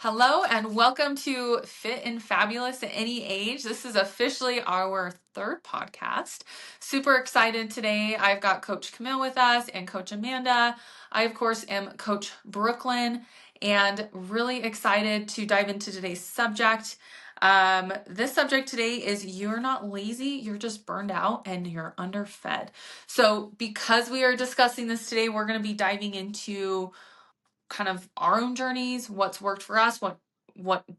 Hello and welcome to Fit and Fabulous at Any Age. This is officially our third podcast. Super excited today. I've got Coach Camille with us and Coach Amanda. I, of course, am Coach Brooklyn and really excited to dive into today's subject. This subject today is you're not lazy, you're just burned out and you're underfed. So, because we are discussing this today, we're going to be diving into kind of our own journeys, what's worked for us, what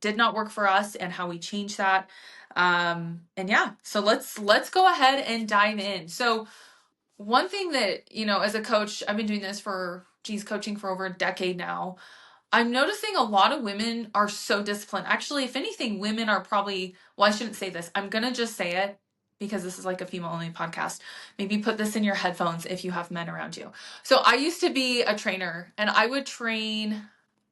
did not work for us, and how we change that. And yeah, so let's go ahead and dive in. So one thing that, as a coach, I've been doing this for coaching for over a decade now. I'm noticing a lot of women are so disciplined. Actually, if anything, women are probably, well, I shouldn't say this. I'm going to just say it because this is like a female only podcast. Maybe put this in your headphones if you have men around you. So I used to be a trainer and I would train,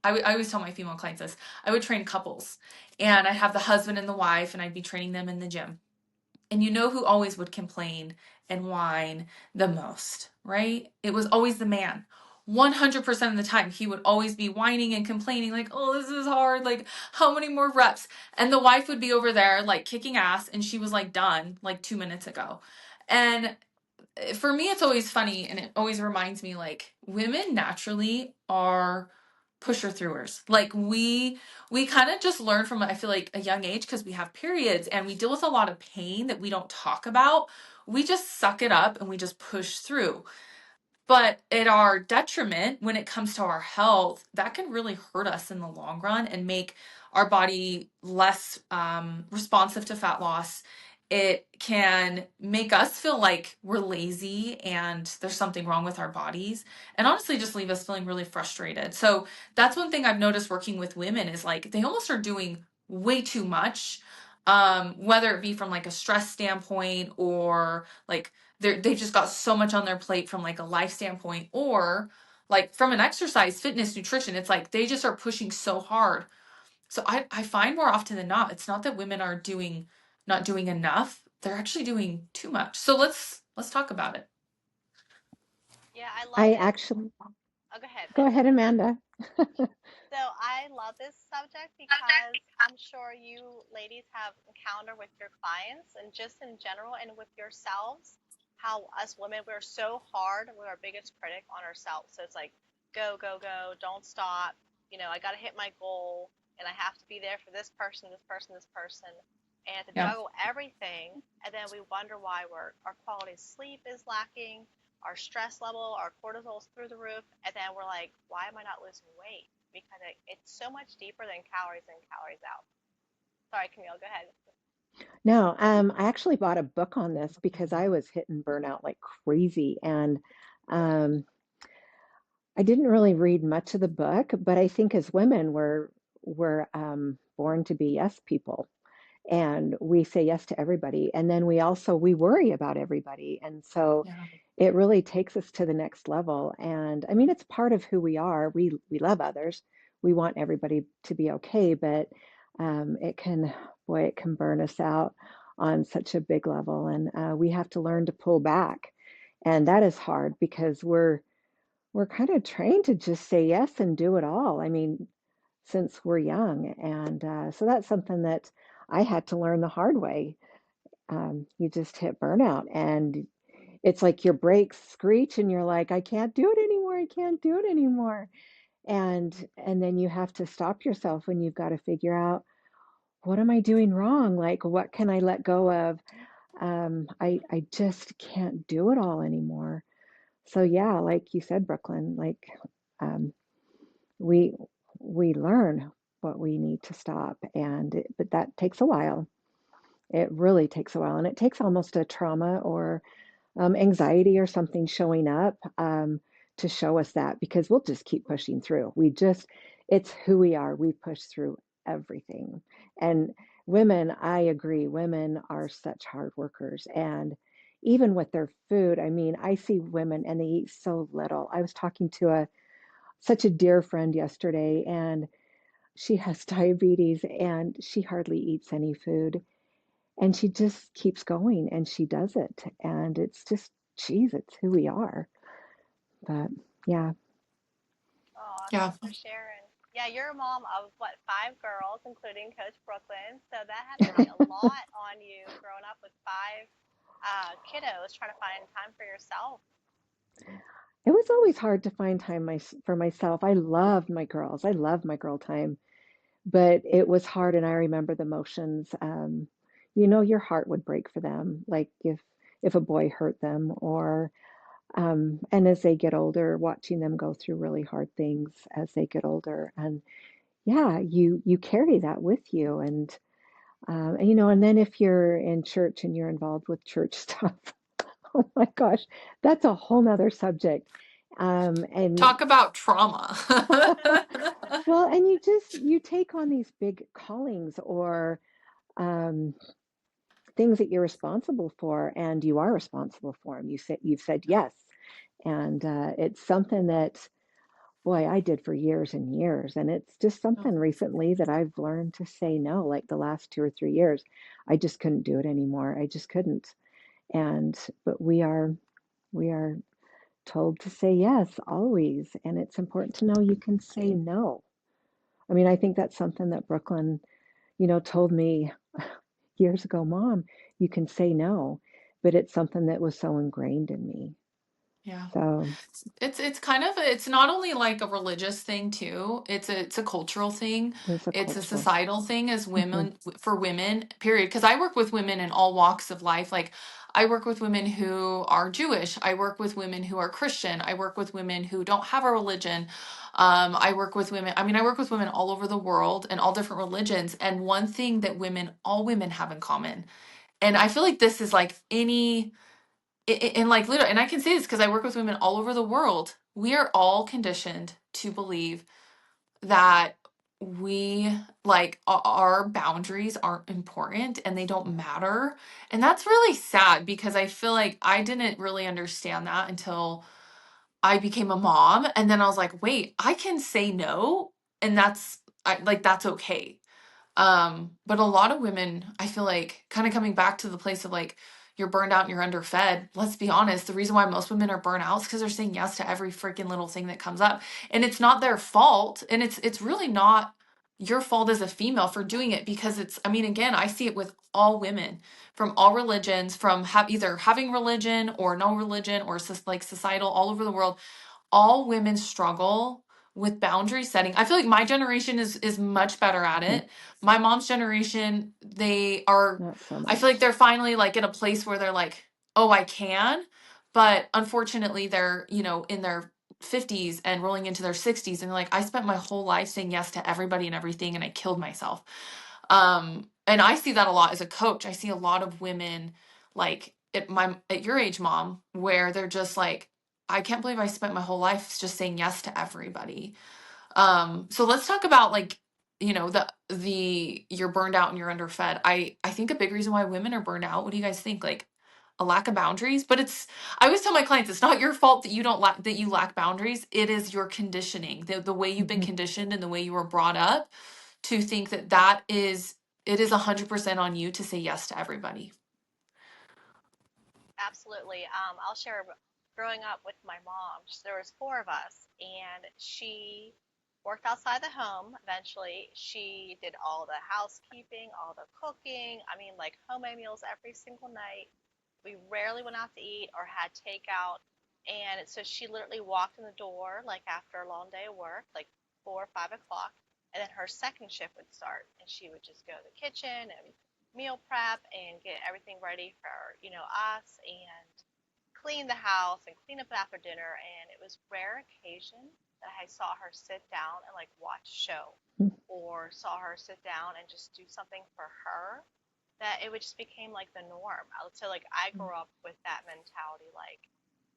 I always tell my female clients this, I would train couples and I'd have the husband and the wife and I'd be training them in the gym. And you know who always would complain and whine the most, right? It was always the man. 100% of the time, he would always be whining and complaining, like, oh, this is hard. Like, how many more reps? And the wife would be over there, like, kicking ass. And she was, like, done, like, 2 minutes ago. And for me, it's always funny. And it always reminds me, like, women naturally are pusher throughers. Like we kind of just learn from, I feel like, a young age, because we have periods and we deal with a lot of pain that we don't talk about. We just suck it up and we just push through. But at our detriment, when it comes to our health, that can really hurt us in the long run and make our body less responsive to fat loss. It can make us feel like we're lazy and there's something wrong with our bodies, and honestly just leave us feeling really frustrated. So that's one thing I've noticed working with women is, like, they almost are doing way too much, whether it be from like a stress standpoint, or like they've just got so much on their plate from like a life standpoint, or like from an exercise, fitness, nutrition. It's like they just are pushing so hard. So I find more often than not, it's not that women are not doing enough. They're actually doing too much. So let's talk about it. Yeah, I love I this. actually, Oh, go ahead, go ahead, Amanda. Amanda. So I love this subject because I'm sure you ladies have encountered with your clients and just in general and with yourselves how us women, we're so hard. We're our biggest critic on ourselves. So it's like, go, go, go, don't stop. I got to hit my goal and I have to be there for this person, this person, this person. And to Yeah. juggle everything. And then we wonder why our quality of sleep is lacking, our stress level, our cortisol's through the roof, and then we're like, why am I not losing weight? Because it's so much deeper than calories in, calories out. Sorry, Camille, go ahead. No, I actually bought a book on this because I was hitting burnout like crazy, and um, I didn't really read much of the book, but I think as women, we're born to be yes people, and we say yes to everybody, and then we worry about everybody, and so Yeah. it really takes us to the next level. And I mean, it's part of who we are. We love others. We want everybody to be okay, but it can, boy, it can burn us out on such a big level, and we have to learn to pull back, and that is hard because we're kind of trained to just say yes and do it all. I mean, since we're young, and so that's something that I had to learn the hard way. You just hit burnout, and it's like your brakes screech and you're like, I can't do it anymore. I can't do it anymore. And then you have to stop yourself when you've got to figure out, what am I doing wrong? Like, what can I let go of? I just can't do it all anymore. So yeah, like you said, Brooklyn, like um, we we learn what we need to stop, but that takes a while. It really takes a while, and it takes almost a trauma or anxiety or something showing up to show us that, because we'll just keep pushing through. It's who we are. We push through everything. And women, I agree, women are such hard workers. And even with their food, I mean, I see women and they eat so little. I was talking to such a dear friend yesterday, and she has diabetes and she hardly eats any food, and she just keeps going and she does it. And it's just, geez, it's who we are. But yeah. Oh, Yeah. thanks for sharing. Yeah, you're a mom of what, 5 girls, including Coach Brooklyn. So that had to be a lot on you growing up with 5 kiddos, trying to find time for yourself. It was always hard to find time for myself. I loved my girls. I loved my girl time, but it was hard. And I remember the emotions. Your heart would break for them, like if a boy hurt them, or and as they get older, watching them go through really hard things as they get older. And yeah, you carry that with you. And then if you're in church and you're involved with church stuff, oh my gosh, that's a whole nother subject. And Talk about trauma. well, and you take on these big callings or um, things that you're responsible for, and you are responsible for them. You've said yes, and it's something that, boy, I did for years and years, and it's just something recently that I've learned to say no. Like the last 2 or 3 years, I just couldn't do it anymore. I just couldn't. And but we are told to say yes always, and it's important to know you can say no. I mean, I think that's something that Brooklyn, told me years ago, Mom, you can say no, but it's something that was so ingrained in me. Yeah. So It's kind of it's not only like a religious thing too. It's a cultural thing. it's a It's a cultural. societal thing as Hmm. women for women, period. Because I work with women in all walks of life. Like I work with women who are Jewish. I work with women who are Christian. I work with women who don't have a religion. I work with women. I mean, I work with women all over the world and all different religions. And one thing that all women have in common, and I feel like this is like any and like literally, and I can say this because I work with women all over the world. We are all conditioned to believe that we like our boundaries aren't important and they don't matter. And that's really sad because I feel like I didn't really understand that until I became a mom. And then I was like, wait, I can say no. And that's okay. But a lot of women, I feel like, kind of coming back to the place of like, you're burned out and you're underfed. Let's be honest. The reason why most women are burnt out is because they're saying yes to every freaking little thing that comes up. And it's not their fault. And it's really not your fault as a female for doing it because I mean, again, I see it with all women from all religions, from either having religion or no religion or like societal all over the world. All women struggle with boundary setting. I feel like my generation is much better at Hmm. it. My mom's generation, they are Not so I feel like much. they're finally like in a place where they're like, "Oh, I can." But unfortunately, they're, in their 50s and rolling into their 60s and they're like, "I spent my whole life saying yes to everybody and everything and I killed myself." And I see that a lot as a coach. I see a lot of women like at your age, mom, where they're just like, I can't believe I spent my whole life just saying yes to everybody. So let's talk about like, the you're burned out and you're underfed. I think a big reason why women are burned out, what do you guys think? Like a lack of boundaries, but I always tell my clients it's not your fault that you lack boundaries. It is your conditioning, the way you've been Hmm. conditioned and the way you were brought up to think that it is 100% on you to say yes to everybody. Absolutely. I'll share growing up with my mom. There was 4 of us, and she worked outside the home. Eventually, she did all the housekeeping, all the cooking. I mean, like homemade meals every single night. We rarely went out to eat or had takeout. And so she literally walked in the door like after a long day of work, like 4 or 5 o'clock, and then her second shift would start, and she would just go to the kitchen and meal prep and get everything ready for us and clean the house and clean up after dinner. And it was rare occasion that I saw her sit down and like watch a show or saw her sit down and just do something for her, that it would just became like the norm. So like I grew up with that mentality, like,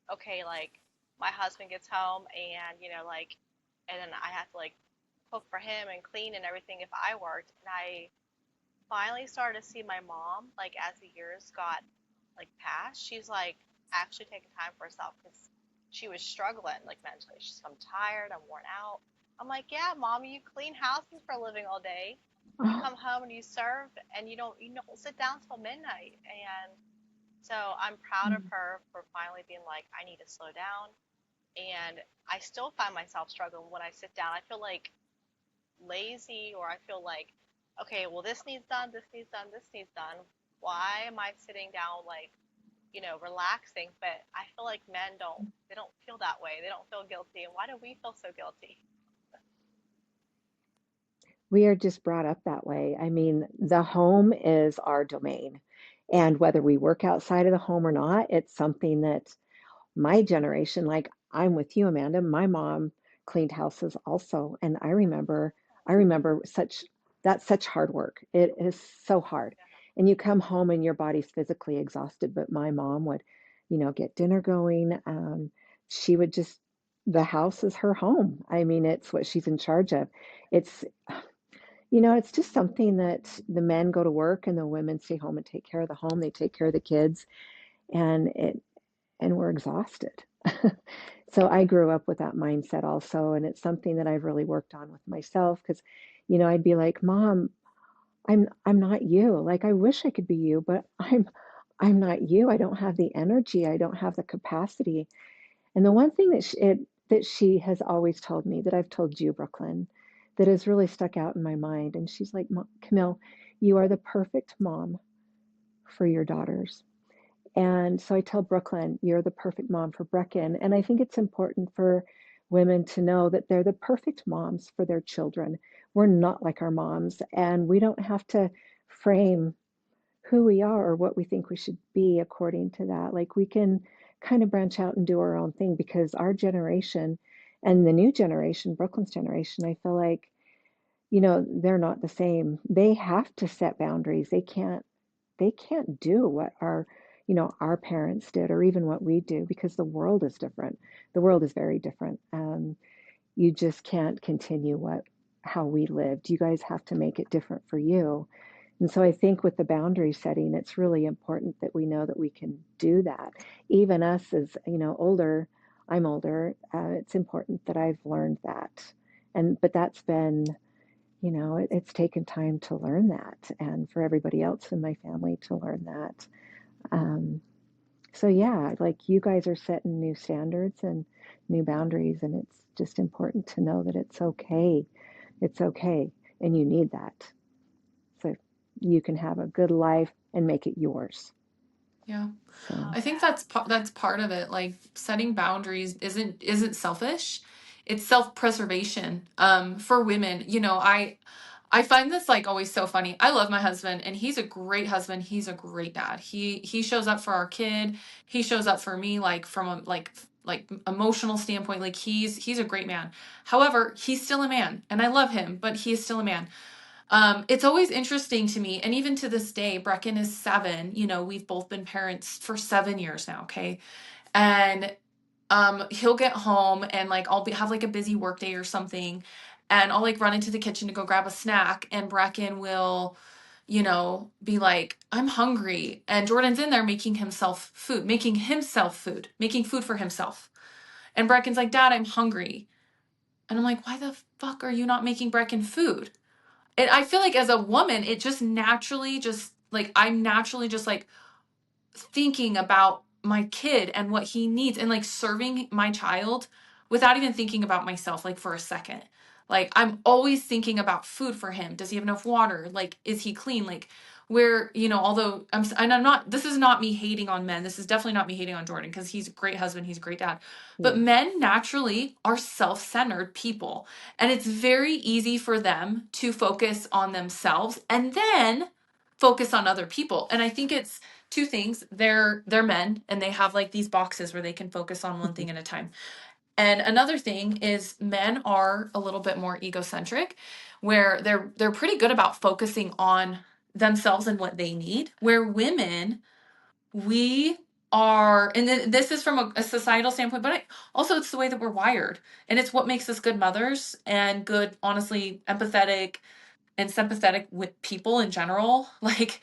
okay, like my husband gets home and like, and then I have to like cook for him and clean and everything if I worked. And I finally started to see my mom, like as the years got like past, she's like actually taking time for herself because she was struggling like mentally. She's I'm tired, I'm worn out. I'm like, yeah, mom, you clean houses for a living all day. You Oh, come home and you serve, and you don't sit down till midnight. And so I'm proud of her for finally being like, I need to slow down. And I still find myself struggling when I sit down. I feel like lazy, or I feel like, okay, well, this needs done, this needs done, this needs done. Why am I sitting down, like, relaxing? But I feel like men don't, they don't feel that way. They don't feel guilty. And why do we feel so guilty? We are just brought up that way. I mean, the home is our domain. And whether we work outside of the home or not, it's something that my generation, like I'm with you, Amanda, my mom cleaned houses also. And I remember that's such hard work. It is so hard. Yeah. And you come home and your body's physically exhausted, but my mom would, get dinner going. She would just, the house is her home. I mean, it's what she's in charge of. It's it's just something that the men go to work and the women stay home and take care of the home. They take care of the kids, and we're exhausted. So I grew up with that mindset also, and it's something that I've really worked on with myself because, I'd be like, Mom, I'm not you. Like I wish I could be you, but I'm not you. I don't have the energy. I don't have the capacity. And the one thing that she has always told me, that I've told you, Brooklyn, that has really stuck out in my mind, and she's like, Camille, you are the perfect mom for your daughters. And so I tell Brooklyn, you're the perfect mom for Brecken. And I think it's important for women to know that they're the perfect moms for their children. We're not like our moms, and we don't have to frame who we are or what we think we should be according to that. Like we can kind of branch out and do our own thing because our generation and the new generation, Brooklyn's generation, I feel like, they're not the same. They have to set boundaries. They can't do what our parents did or even what we do because the world is different. The world is very different. You just can't continue how we lived. You guys have to make it different for you. And so I think with the boundary setting, it's really important that we know that we can do that. Even us as, older, I'm older, it's important that I've learned that. But that's been, it's taken time to learn that and for everybody else in my family to learn that. Um, so yeah, like you guys are setting new standards and new boundaries, and it's just important to know that it's okay. It's okay. And you need that. So you can have a good life and make it yours. Yeah. So, I think that's part of it. Like setting boundaries isn't selfish. It's self-preservation. For women, I find this like always so funny. I love my husband and he's a great husband. He's a great dad. He shows up for our kid. He shows up for me like from a like emotional standpoint. Like he's a great man. However, he's still a man and I love him, but he is still a man. It's always interesting to me, and even to this day, Brecken is 7. We've both been parents for 7 years now, okay? And he'll get home and like have like a busy work day or something, and I'll like run into the kitchen to go grab a snack, and Brecken will, be like, I'm hungry. And Jordan's in there making himself food, making food for himself. And Brecken's like, Dad, I'm hungry. And I'm like, why the fuck are you not making Brecken food? And I feel like as a woman, it just naturally just like I'm naturally just like thinking about my kid and what he needs and like serving my child without even thinking about myself like for a second. Like I'm always thinking about food for him. Does he have enough water? Like is he clean? Like where, although I'm not, this is not me hating on men. This is definitely not me hating on Jordan because he's a great husband, he's a great dad. But yes. men naturally are self-centered people, and it's very easy for them to focus on themselves and then focus on other people. And I think it's two things. They're men and they have like these boxes where they can focus on one thing at a time. And another thing is men are a little bit more egocentric, where they're pretty good about focusing on themselves and what they need, where women, we are, and this is from a societal standpoint, but also it's the way that we're wired, and it's what makes us good mothers and good, honestly, empathetic and sympathetic with people in general. Like,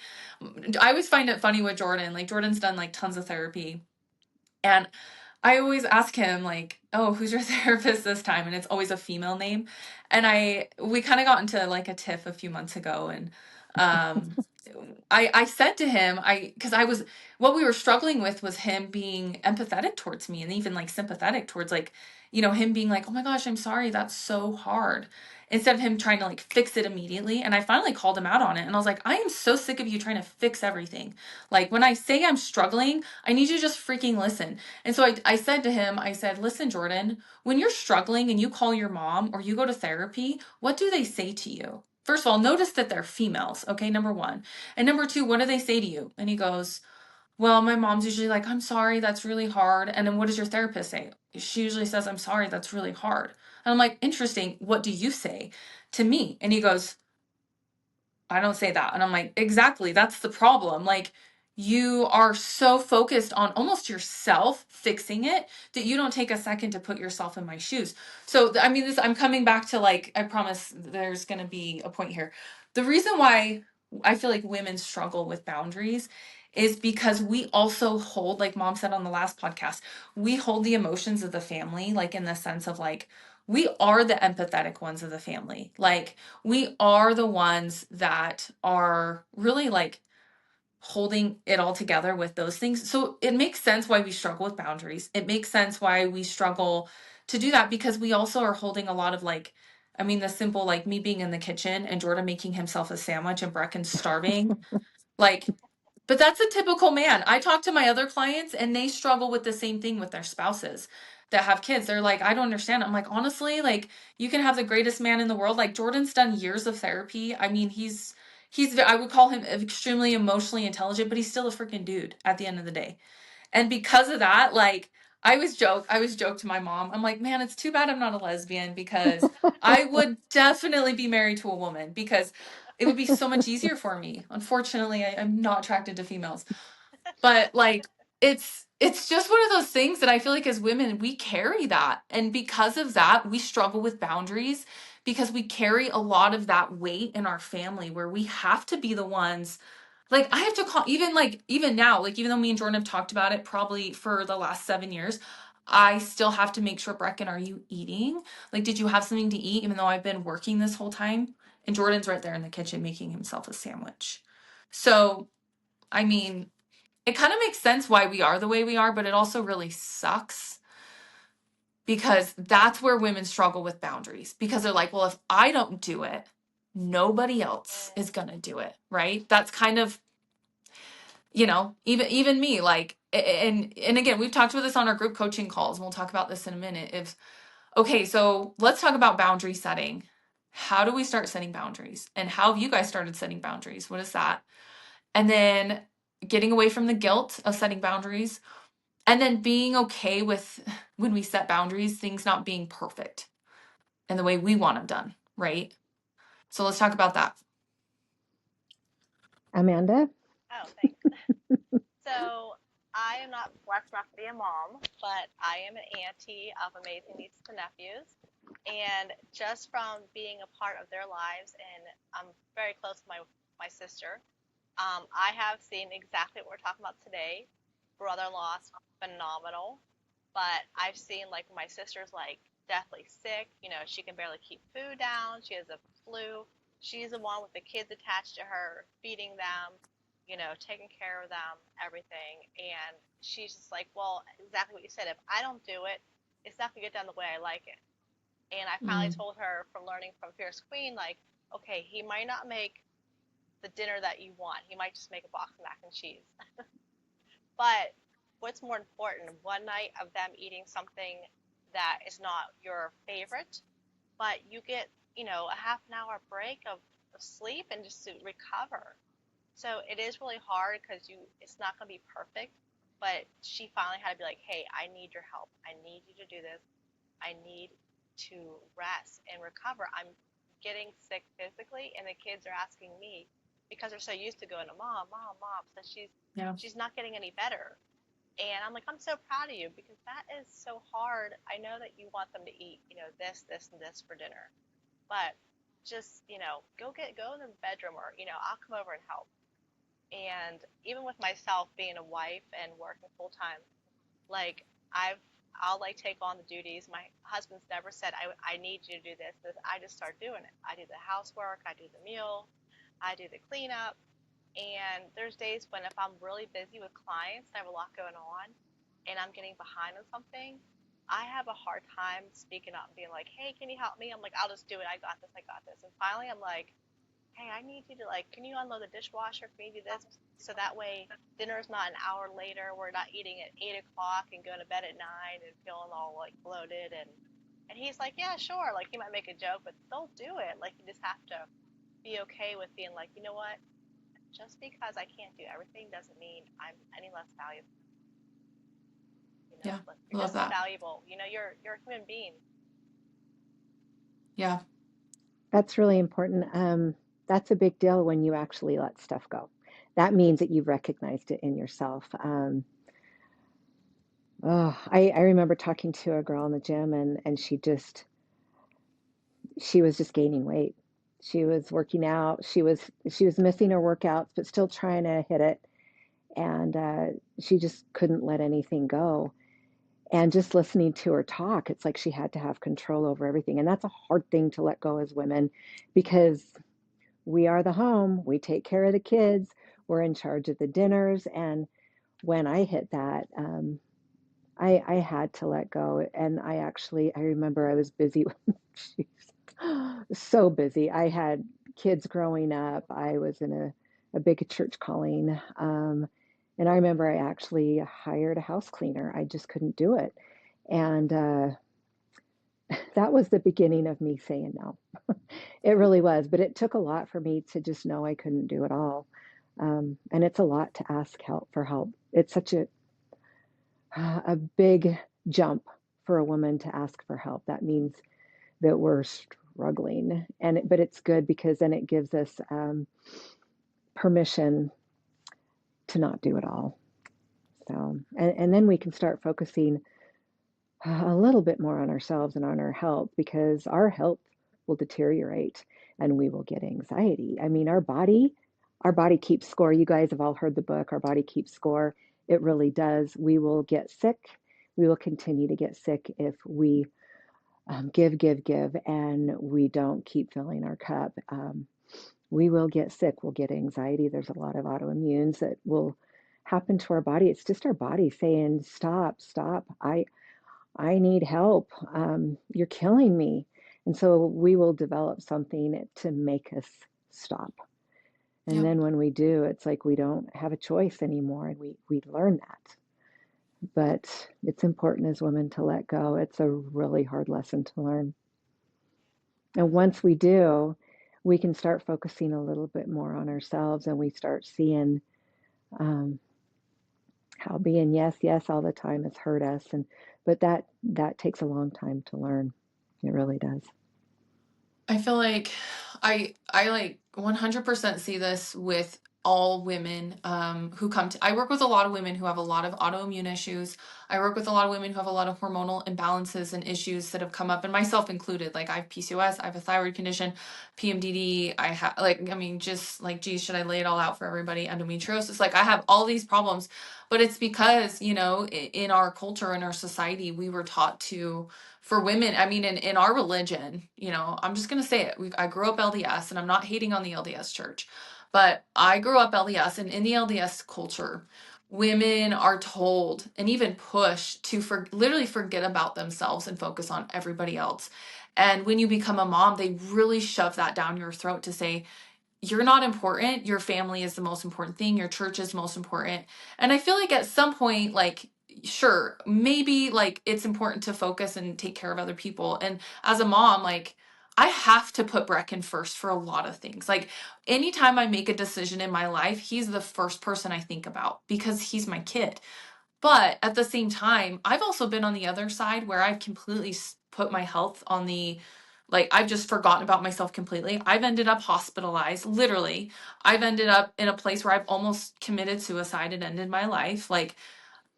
I always find it funny with Jordan. Like, Jordan's done like tons of therapy. And I always ask him, like, oh, who's your therapist this time? And it's always a female name. And we kind of got into like a tiff a few months ago. And um, I said to him, because what we were struggling with was him being empathetic towards me and even like sympathetic towards like him being like, oh my gosh, I'm sorry, that's so hard. Instead of him trying to like fix it immediately. And I finally called him out on it. And I was like, I am so sick of you trying to fix everything. Like when I say I'm struggling, I need you to just freaking listen. And so I said to him, I said, listen, Jordan, when you're struggling and you call your mom or you go to therapy, what do they say to you? First of all, notice that they're females. Okay. Number one. And number two, what do they say to you? And he goes, well, my mom's usually like, I'm sorry, that's really hard. And then what does your therapist say? She usually says, I'm sorry, that's really hard. And I'm like, interesting. What do you say to me? And he goes, I don't say that. And I'm like, exactly. That's the problem. Like, you are so focused on almost yourself fixing it that you don't take a second to put yourself in my shoes. So, I mean, I'm coming back to like, I promise there's going to be a point here. The reason why I feel like women struggle with boundaries is because we also hold, like mom said on the last podcast, we hold the emotions of the family, like in the sense of like, we are the empathetic ones of the family. Like, we are the ones that are really like holding it all together with those things. So it makes sense why we struggle with boundaries. It makes sense why we struggle to do that because we also are holding a lot of like, I mean, the simple like me being in the kitchen and Jordan making himself a sandwich and Brecken starving. Like, but that's a typical man. I talk to my other clients and they struggle with the same thing with their spouses that have kids. They're like, I don't understand. I'm like, honestly, like you can have the greatest man in the world. Like Jordan's done years of therapy. I mean, he's I would call him extremely emotionally intelligent, but he's still a freaking dude at the end of the day. And because of that, like I was joke to my mom. I'm like, man, it's too bad I'm not a lesbian because I would definitely be married to a woman because it would be so much easier for me. Unfortunately, I'm not attracted to females. But like it's just one of those things that I feel like as women we carry that. And because of that, we struggle with boundaries because we carry a lot of that weight in our family where we have to be the ones like I have to call even now, like even though me and Jordan have talked about it probably for the last 7 years, I still have to make sure, Brecken, are you eating? Like, did you have something to eat even though I've been working this whole time? And Jordan's right there in the kitchen making himself a sandwich. So, I mean, it kind of makes sense why we are the way we are, but it also really sucks because that's where women struggle with boundaries because they're like, well, if I don't do it, nobody else is going to do it, right? That's kind of even me like and again we've talked about this on our group coaching calls and we'll talk about this in a minute if okay so let's talk about boundary setting. How do we start setting boundaries and how have you guys started setting boundaries? What is that? And then getting away from the guilt of setting boundaries and then being okay with when we set boundaries things not being perfect and the way we want them done, right? So let's talk about that. Amanda? Oh, thanks. So I am not blessed enough to be a mom, but I am an auntie of amazing nieces and nephews. And just from being a part of their lives, and I'm very close to my sister, I have seen exactly what we're talking about today. Brother-in-law's phenomenal, but I've seen like my sister's like deathly sick. She can barely keep food down. She has a flu. She's the one with the kids attached to her, feeding them, taking care of them, everything. And she's just like, well, exactly what you said. If I don't do it, it's not gonna get done the way I like it. And I finally Mm, told her from learning from Fierce Queen, like, okay, he might not make the dinner that you want. He might just make a box of mac and cheese. But what's more important, one night of them eating something that is not your favorite, but you get, a half an hour break of sleep and just to recover. So it is really hard because it's not going to be perfect, but she finally had to be like, hey, I need your help. I need you to do this. I need to rest and recover. I'm getting sick physically, and the kids are asking me because they're so used to going to mom, mom, mom. So yeah. she's not getting any better. And I'm like, I'm so proud of you because that is so hard. I know that you want them to eat, this, this, and this for dinner, but just, go in the bedroom or, I'll come over and help. And even with myself being a wife and working full time, like I'll like take on the duties. My husband's never said, I need you to do this. I just start doing it. I do the housework, I do the meal, I do the cleanup. And there's days when if I'm really busy with clients, I have a lot going on and I'm getting behind on something, I have a hard time speaking up and being like, hey, can you help me? I'm like, I'll just do it. I got this. I got this. And finally, I'm like, hey, I need you to, like, can you unload the dishwasher? Can you do this? So that way dinner's not an hour later. We're not eating at 8 o'clock and going to bed at 9 and feeling all like bloated. And he's like, yeah, sure. Like, he might make a joke, but they'll do it. Like, you just have to be okay with being like, you know what? Just because I can't do everything doesn't mean I'm any less valuable. You know, Yeah, like, you're love just as that. valuable. You know, you're a human being. Yeah. That's really important. That's a big deal when you actually let stuff go. That means that you've recognized it in yourself. I remember talking to a girl in the gym, and she was just gaining weight. She was working out. She was missing her workouts, but still trying to hit it. And she just couldn't let anything go. And just listening to her talk, it's like she had to have control over everything. And that's a hard thing to let go as women because we are the home, we take care of the kids, we're in charge of the dinners. And when I hit that, I had to let go. And I remember I was busy. Jeez, so busy. I had kids growing up. I was in a big church calling. And I remember I actually hired a house cleaner. I just couldn't do it. And that was the beginning of me saying no. It really was. But it took a lot for me to just know I couldn't do it all. And it's a lot to ask help for help. It's such a big jump for a woman to ask for help. That means that we're struggling, but it's good because then it gives us permission to not do it all. So, and then we can start focusing a little bit more on ourselves and on our health because our health will deteriorate and we will get anxiety. I mean, our body keeps score. You guys have all heard the book, Our Body Keeps Score. It really does. We will get sick. We will continue to get sick if we give, and we don't keep filling our cup. We will get sick. We'll get anxiety. There's a lot of autoimmunes that will happen to our body. It's just our body saying, "Stop, stop. I need help. You're killing me." And so we will develop something to make us stop. And Yep. then when we do, it's like we don't have a choice anymore, and we learn that. But it's important as women to let go. It's a really hard lesson to learn. And once we do, we can start focusing a little bit more on ourselves and we start seeing um, how being yes, yes all the time has hurt us. But that takes a long time to learn. It really does. I feel like I like 100% see this with all women who come to. I work with a lot of women who have a lot of autoimmune issues. I work with a lot of women who have a lot of hormonal imbalances and issues that have come up, and myself included. Like I have PCOS, I have a thyroid condition, PMDD. I have like I mean just like geez, should I lay it all out for everybody? Endometriosis. Like I have all these problems, but it's because in our culture, in our society, we were taught to for women, I mean, in our religion, I'm just going to say it. I grew up LDS and I'm not hating on the LDS church, but I grew up LDS and in the LDS culture, women are told and even pushed to literally forget about themselves and focus on everybody else. And when you become a mom, they really shove that down your throat to say, you're not important. Your family is the most important thing. Your church is most important. And I feel like at some point, like, sure, maybe like it's important to focus and take care of other people. And as a mom, like, I have to put Brecken first for a lot of things. Like, anytime I make a decision in my life, he's the first person I think about because he's my kid. But at the same time, I've also been on the other side where I've completely put my health on the like I've just forgotten about myself completely. I've ended up hospitalized, literally. I've ended up in a place where I've almost committed suicide and ended my life. Like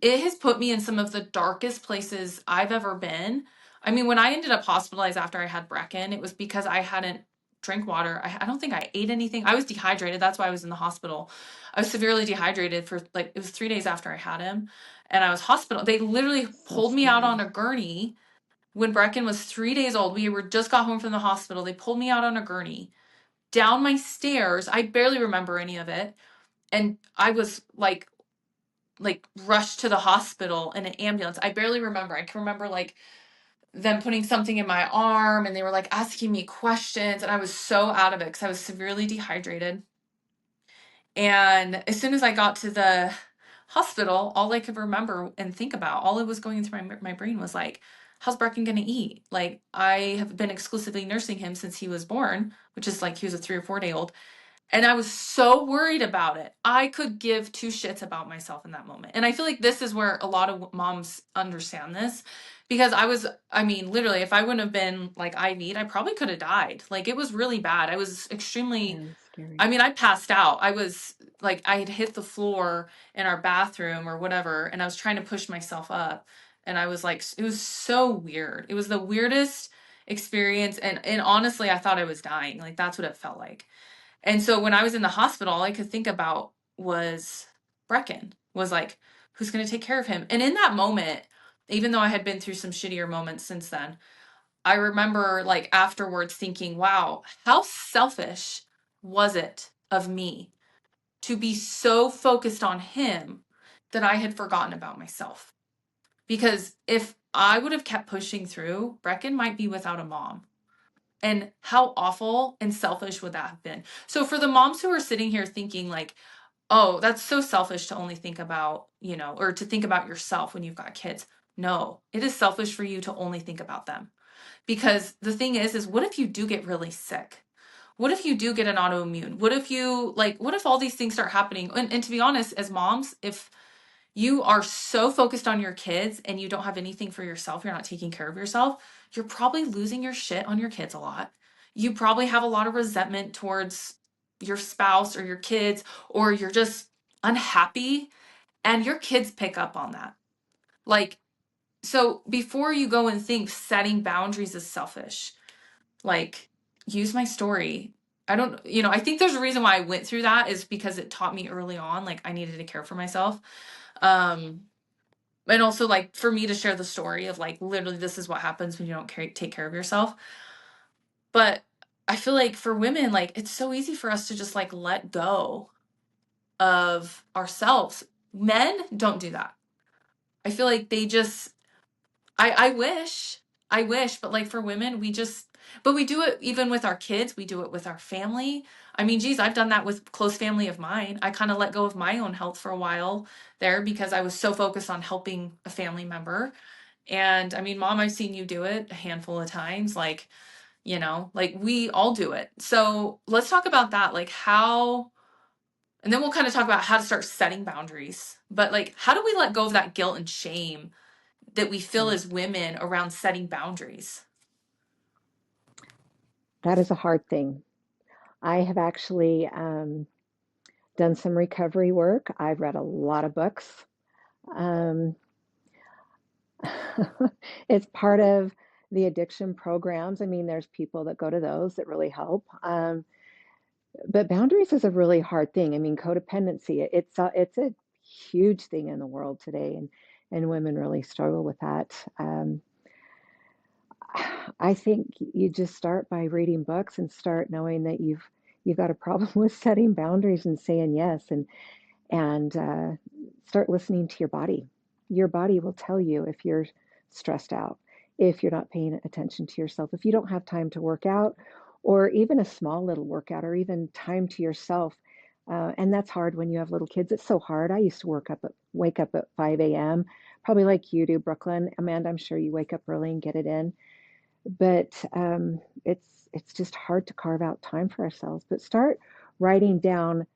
it has put me in some of the darkest places I've ever been. I mean, when I ended up hospitalized after I had Brecken, it was because I hadn't drank water. I don't think I ate anything. I was dehydrated. That's why I was in the hospital. I was severely dehydrated for like, it was 3 days after I had him. And I was hospital. They literally So pulled me out on scary. a gurney when Brecken was 3 days old. We were just got home from the hospital. They pulled me out on a gurney down my stairs. I barely remember any of it. And I was like like rushed to the hospital in an ambulance. I barely remember. I can remember like them putting something in my arm and they were like asking me questions, and I was so out of it because I was severely dehydrated. And as soon as I got to the hospital, all I could remember and think about, all it was going through my brain was like, how's Brecken going to eat? Like, I have been exclusively nursing him since he was born, which is like he was a 3 or 4 day old. And I was so worried about it. I could give two shits about myself in that moment. And I feel like this is where a lot of moms understand this, because I mean, literally, if I wouldn't have been like IV'd, I probably could have died. Like, it was really bad. I was extremely, Yeah, it's scary. I mean, I passed out. I was like, I had hit the floor in our bathroom or whatever, and I was trying to push myself up. And I was like, it was so weird. It was the weirdest experience. And honestly, I thought I was dying. Like, that's what it felt like. And so when I was in the hospital, all I could think about was Brecken, was like, who's going to take care of him? And in that moment, even though I had been through some shittier moments since then, I remember like afterwards thinking, wow, how selfish was it of me to be so focused on him that I had forgotten about myself? Because if I would have kept pushing through, Brecken might be without a mom. And how awful and selfish would that have been? So for the moms who are sitting here thinking like, oh, that's so selfish to only think about, or to think about yourself when you've got kids. No, it is selfish for you to only think about them. Because the thing is what if you do get really sick? What if you do get an autoimmune? What if all these things start happening? And to be honest, as moms, if you are so focused on your kids and you don't have anything for yourself, you're not taking care of yourself, you're probably losing your shit on your kids a lot. You probably have a lot of resentment towards your spouse or your kids, or you're just unhappy, and your kids pick up on that. Like, so before you go and think setting boundaries is selfish, like, use my story. I think there's a reason why I went through that is because it taught me early on, like, I needed to care for myself. Um, and also like for me to share the story of like literally this is what happens when you don't take care of yourself. But I feel like for women, like it's so easy for us to just like let go of ourselves. Men don't do that. I feel like they just, I wish, but like for women, but we do it even with our kids. We do it with our family. I mean, geez, I've done that with close family of mine. I kind of let go of my own health for a while there because I was so focused on helping a family member. And I mean, mom, I've seen you do it a handful of times. Like we all do it. So let's talk about that. And then we'll kind of talk about how to start setting boundaries. But like, how do we let go of that guilt and shame that we feel Mm. as women around setting boundaries? That is a hard thing. I have actually done some recovery work. I've read a lot of books. Um, it's part of the addiction programs. I mean, there's people that go to those that really help. But boundaries is a really hard thing. I mean, codependency, it's a huge thing in the world today, and women really struggle with that. I think you just start by reading books and start knowing that you've got a problem with setting boundaries and saying yes, and start listening to your body. Your body will tell you if you're stressed out, if you're not paying attention to yourself, if you don't have time to work out, or even a small little workout, or even time to yourself. And that's hard when you have little kids. It's so hard. I used to wake up at 5 a.m., probably like you do, Brooklyn. Amanda, I'm sure you wake up early and get it in. But it's just hard to carve out time for ourselves. But start writing down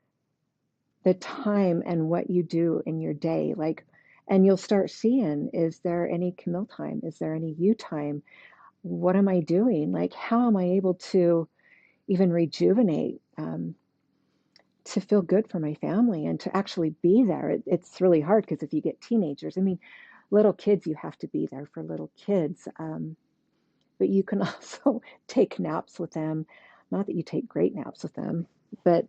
the time and what you do in your day, like, and you'll start seeing, is there any Camille time? Is there any you time? What am I doing? Like, how am I able to even rejuvenate, to feel good for my family and to actually be there? It's really hard because if you get teenagers, I mean, little kids, you have to be there for little kids. But you can also take naps with them. Not that you take great naps with them, but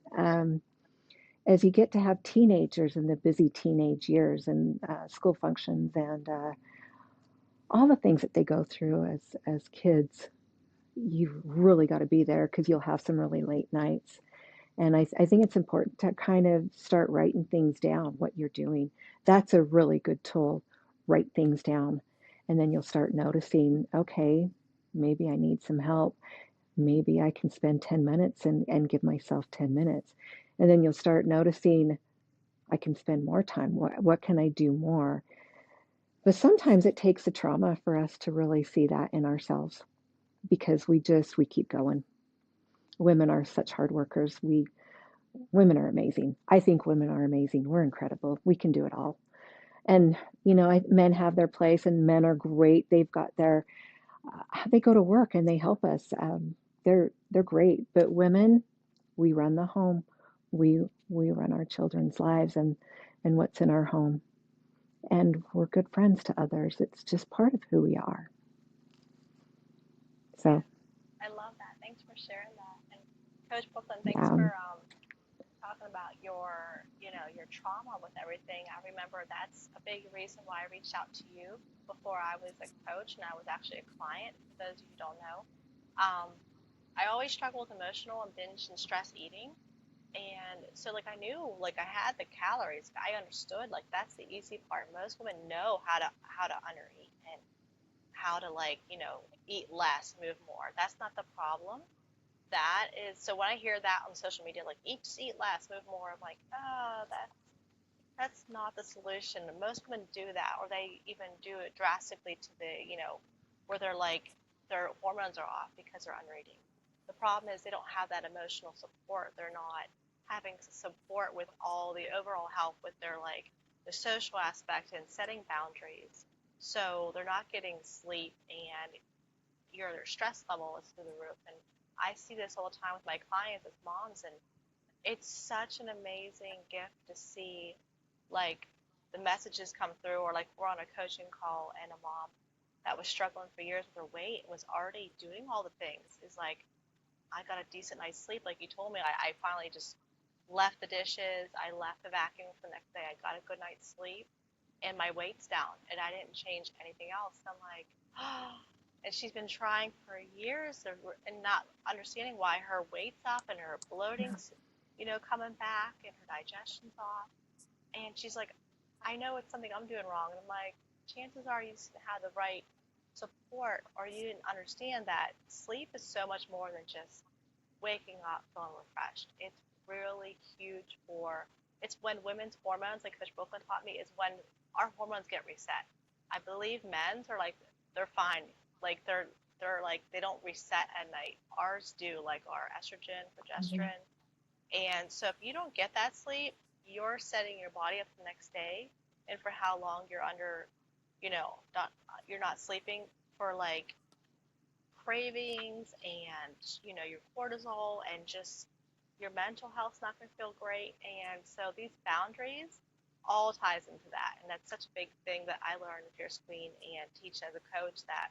as you get to have teenagers in the busy teenage years and school functions and all the things that they go through as kids, you've really got to be there because you'll have some really late nights. And I think it's important to kind of start writing things down, what you're doing. That's a really good tool. Write things down. And then you'll start noticing, okay, maybe I need some help. Maybe I can spend 10 minutes and give myself 10 minutes. And then you'll start noticing I can spend more time. What can I do more? But sometimes it takes a trauma for us to really see that in ourselves because we keep going. Women are such hard workers. Women are amazing. I think women are amazing. We're incredible. We can do it all. And men have their place, and men are great. They go to work and they help us. They're great. But women, we run the home. We run our children's lives and what's in our home. And we're good friends to others. It's just part of who we are. Yeah, So I love that. Thanks for sharing that. And Coach Brooklyn, thanks yeah, for talking about your trauma with everything. I remember that's a big reason why I reached out to you before I was a coach and I was actually a client. For those of you who don't know, um, I always struggle with emotional and binge and stress eating. And so like I knew like I had the calories. I understood like that's the easy part. Most women know how to undereat and how to eat less, move more. That's not the problem. That is so when I hear that on social media, like eat less, move more, I'm like, oh, that's not the solution. Most women do that, or they even do it drastically to where they're like their hormones are off because they're undereating. The problem is they don't have that emotional support. They're not having support with all the overall health with their the social aspect and setting boundaries. So they're not getting sleep, and their stress level is through the roof. And I see this all the time with my clients as moms, and it's such an amazing gift to see like the messages come through, or like we're on a coaching call and a mom that was struggling for years with her weight was already doing all the things. Is like, I got a decent night's sleep, like you told me. I finally just left the dishes, I left the vacuum for the next day, I got a good night's sleep, and my weight's down, and I didn't change anything else. I'm like, oh. And she's been trying for years and not understanding why her weight's up and her bloating's, coming back and her digestion's off. And she's like, I know it's something I'm doing wrong. And I'm like, chances are you didn't have the right support, or you didn't understand that sleep is so much more than just waking up feeling refreshed. It's really huge it's when women's hormones, like Coach Brooklyn taught me, is when our hormones get reset. I believe men's are like, they're fine. Like they're like, they don't reset at night. Ours do, like our estrogen, Mhm. progesterone. And so if you don't get that sleep, you're setting your body up the next day, and for how long you're under, not you're not sleeping, for like cravings and your cortisol, and just your mental health's not going to feel great. And so these boundaries all ties into that, and that's such a big thing that I learned in Fierce Queen and teach as a coach. That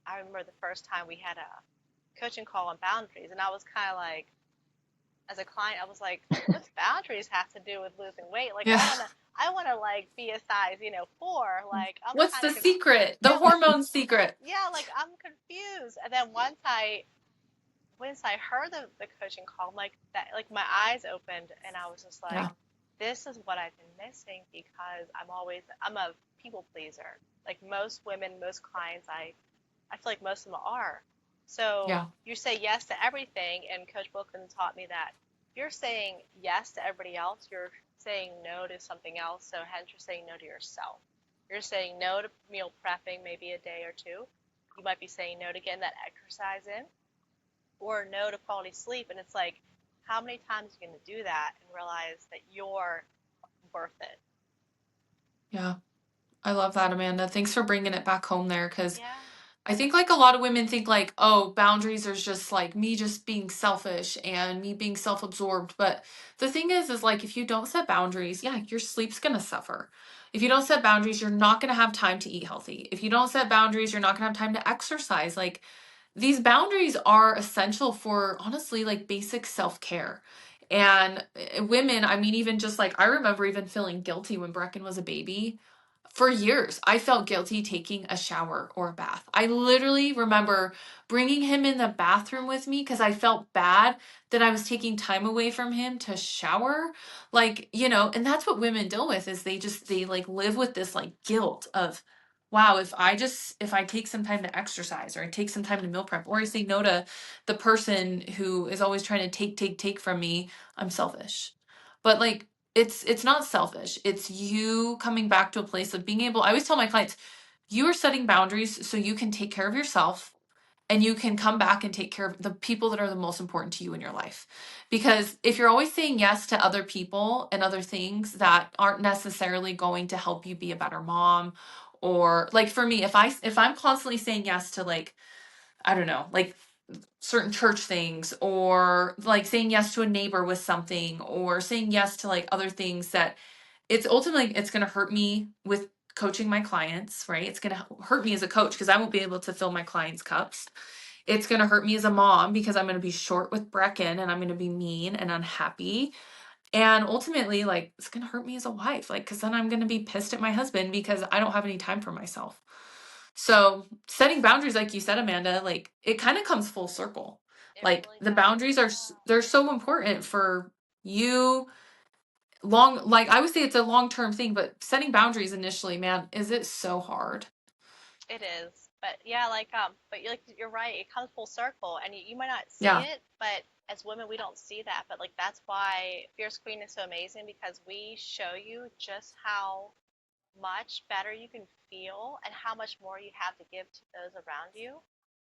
I remember the first time we had a coaching call on boundaries, and I was kind of like, as a client, I was like, what's boundaries have to do with losing weight? Like Yeah. I want to like be a size 4. Like I'm What's kind the of secret? The yeah, what's hormone secret. yeah, like I'm confused. And then once I heard the coaching call, I'm like that, like my eyes opened, and I was just like, Yeah. this is what I've been missing, because I'm a people pleaser. Like most women, most clients, I feel like most of them are. So Yeah. you say yes to everything, and Coach Wilkins taught me that if you're saying yes to everybody else, you're saying no to something else. So hence you're saying no to yourself. You're saying no to meal prepping maybe a day or two. You might be saying no to getting that exercise in, or no to quality sleep. And it's like, how many times are you going to do that and realize that you're worth it? Yeah. I love that, Amanda. Thanks for bringing it back home there, because Yeah. I think like a lot of women think like, oh, boundaries are just like me just being selfish and me being self-absorbed. But the thing is like if you don't set boundaries, yeah, your sleep's gonna suffer. If you don't set boundaries, you're not gonna have time to eat healthy. If you don't set boundaries, you're not gonna have time to exercise. Like these boundaries are essential for honestly like basic self-care. And women, I mean, even just like I remember even feeling guilty when Brecken was a baby for years, I felt guilty taking a shower or a bath. I literally remember bringing him in the bathroom with me because I felt bad that I was taking time away from him to shower. Like, and that's what women deal with is they like live with this like guilt of, wow, if I take some time to exercise or I take some time to meal prep or I say no to the person who is always trying to take from me, I'm selfish. But like, it's not selfish. It's you coming back to a place of being able. I always tell my clients, you are setting boundaries so you can take care of yourself and you can come back and take care of the people that are the most important to you in your life. Because if you're always saying yes to other people and other things that aren't necessarily going to help you be a better mom, or like for me, if I'm constantly saying yes to like, I don't know, like certain church things, or like saying yes to a neighbor with something, or saying yes to like other things that it's ultimately it's going to hurt me with coaching my clients, right? It's going to hurt me as a coach because I won't be able to fill my clients' cups. It's going to hurt me as a mom because I'm going to be short with Brecken and I'm going to be mean and unhappy. And ultimately, like, it's going to hurt me as a wife, like, because then I'm going to be pissed at my husband because I don't have any time for myself. So setting boundaries, like you said, Amanda, like it kind of comes full circle. It Like really the does. boundaries they're so important for you like I would say it's a long-term thing, but setting boundaries initially, man, is it so hard? It is, but yeah, but you're right. It comes full circle, and you might not see Yeah. it, but as women, we don't see that. But like that's why Fierce Queen is so amazing because we show you just how much better you can feel and how much more you have to give to those around you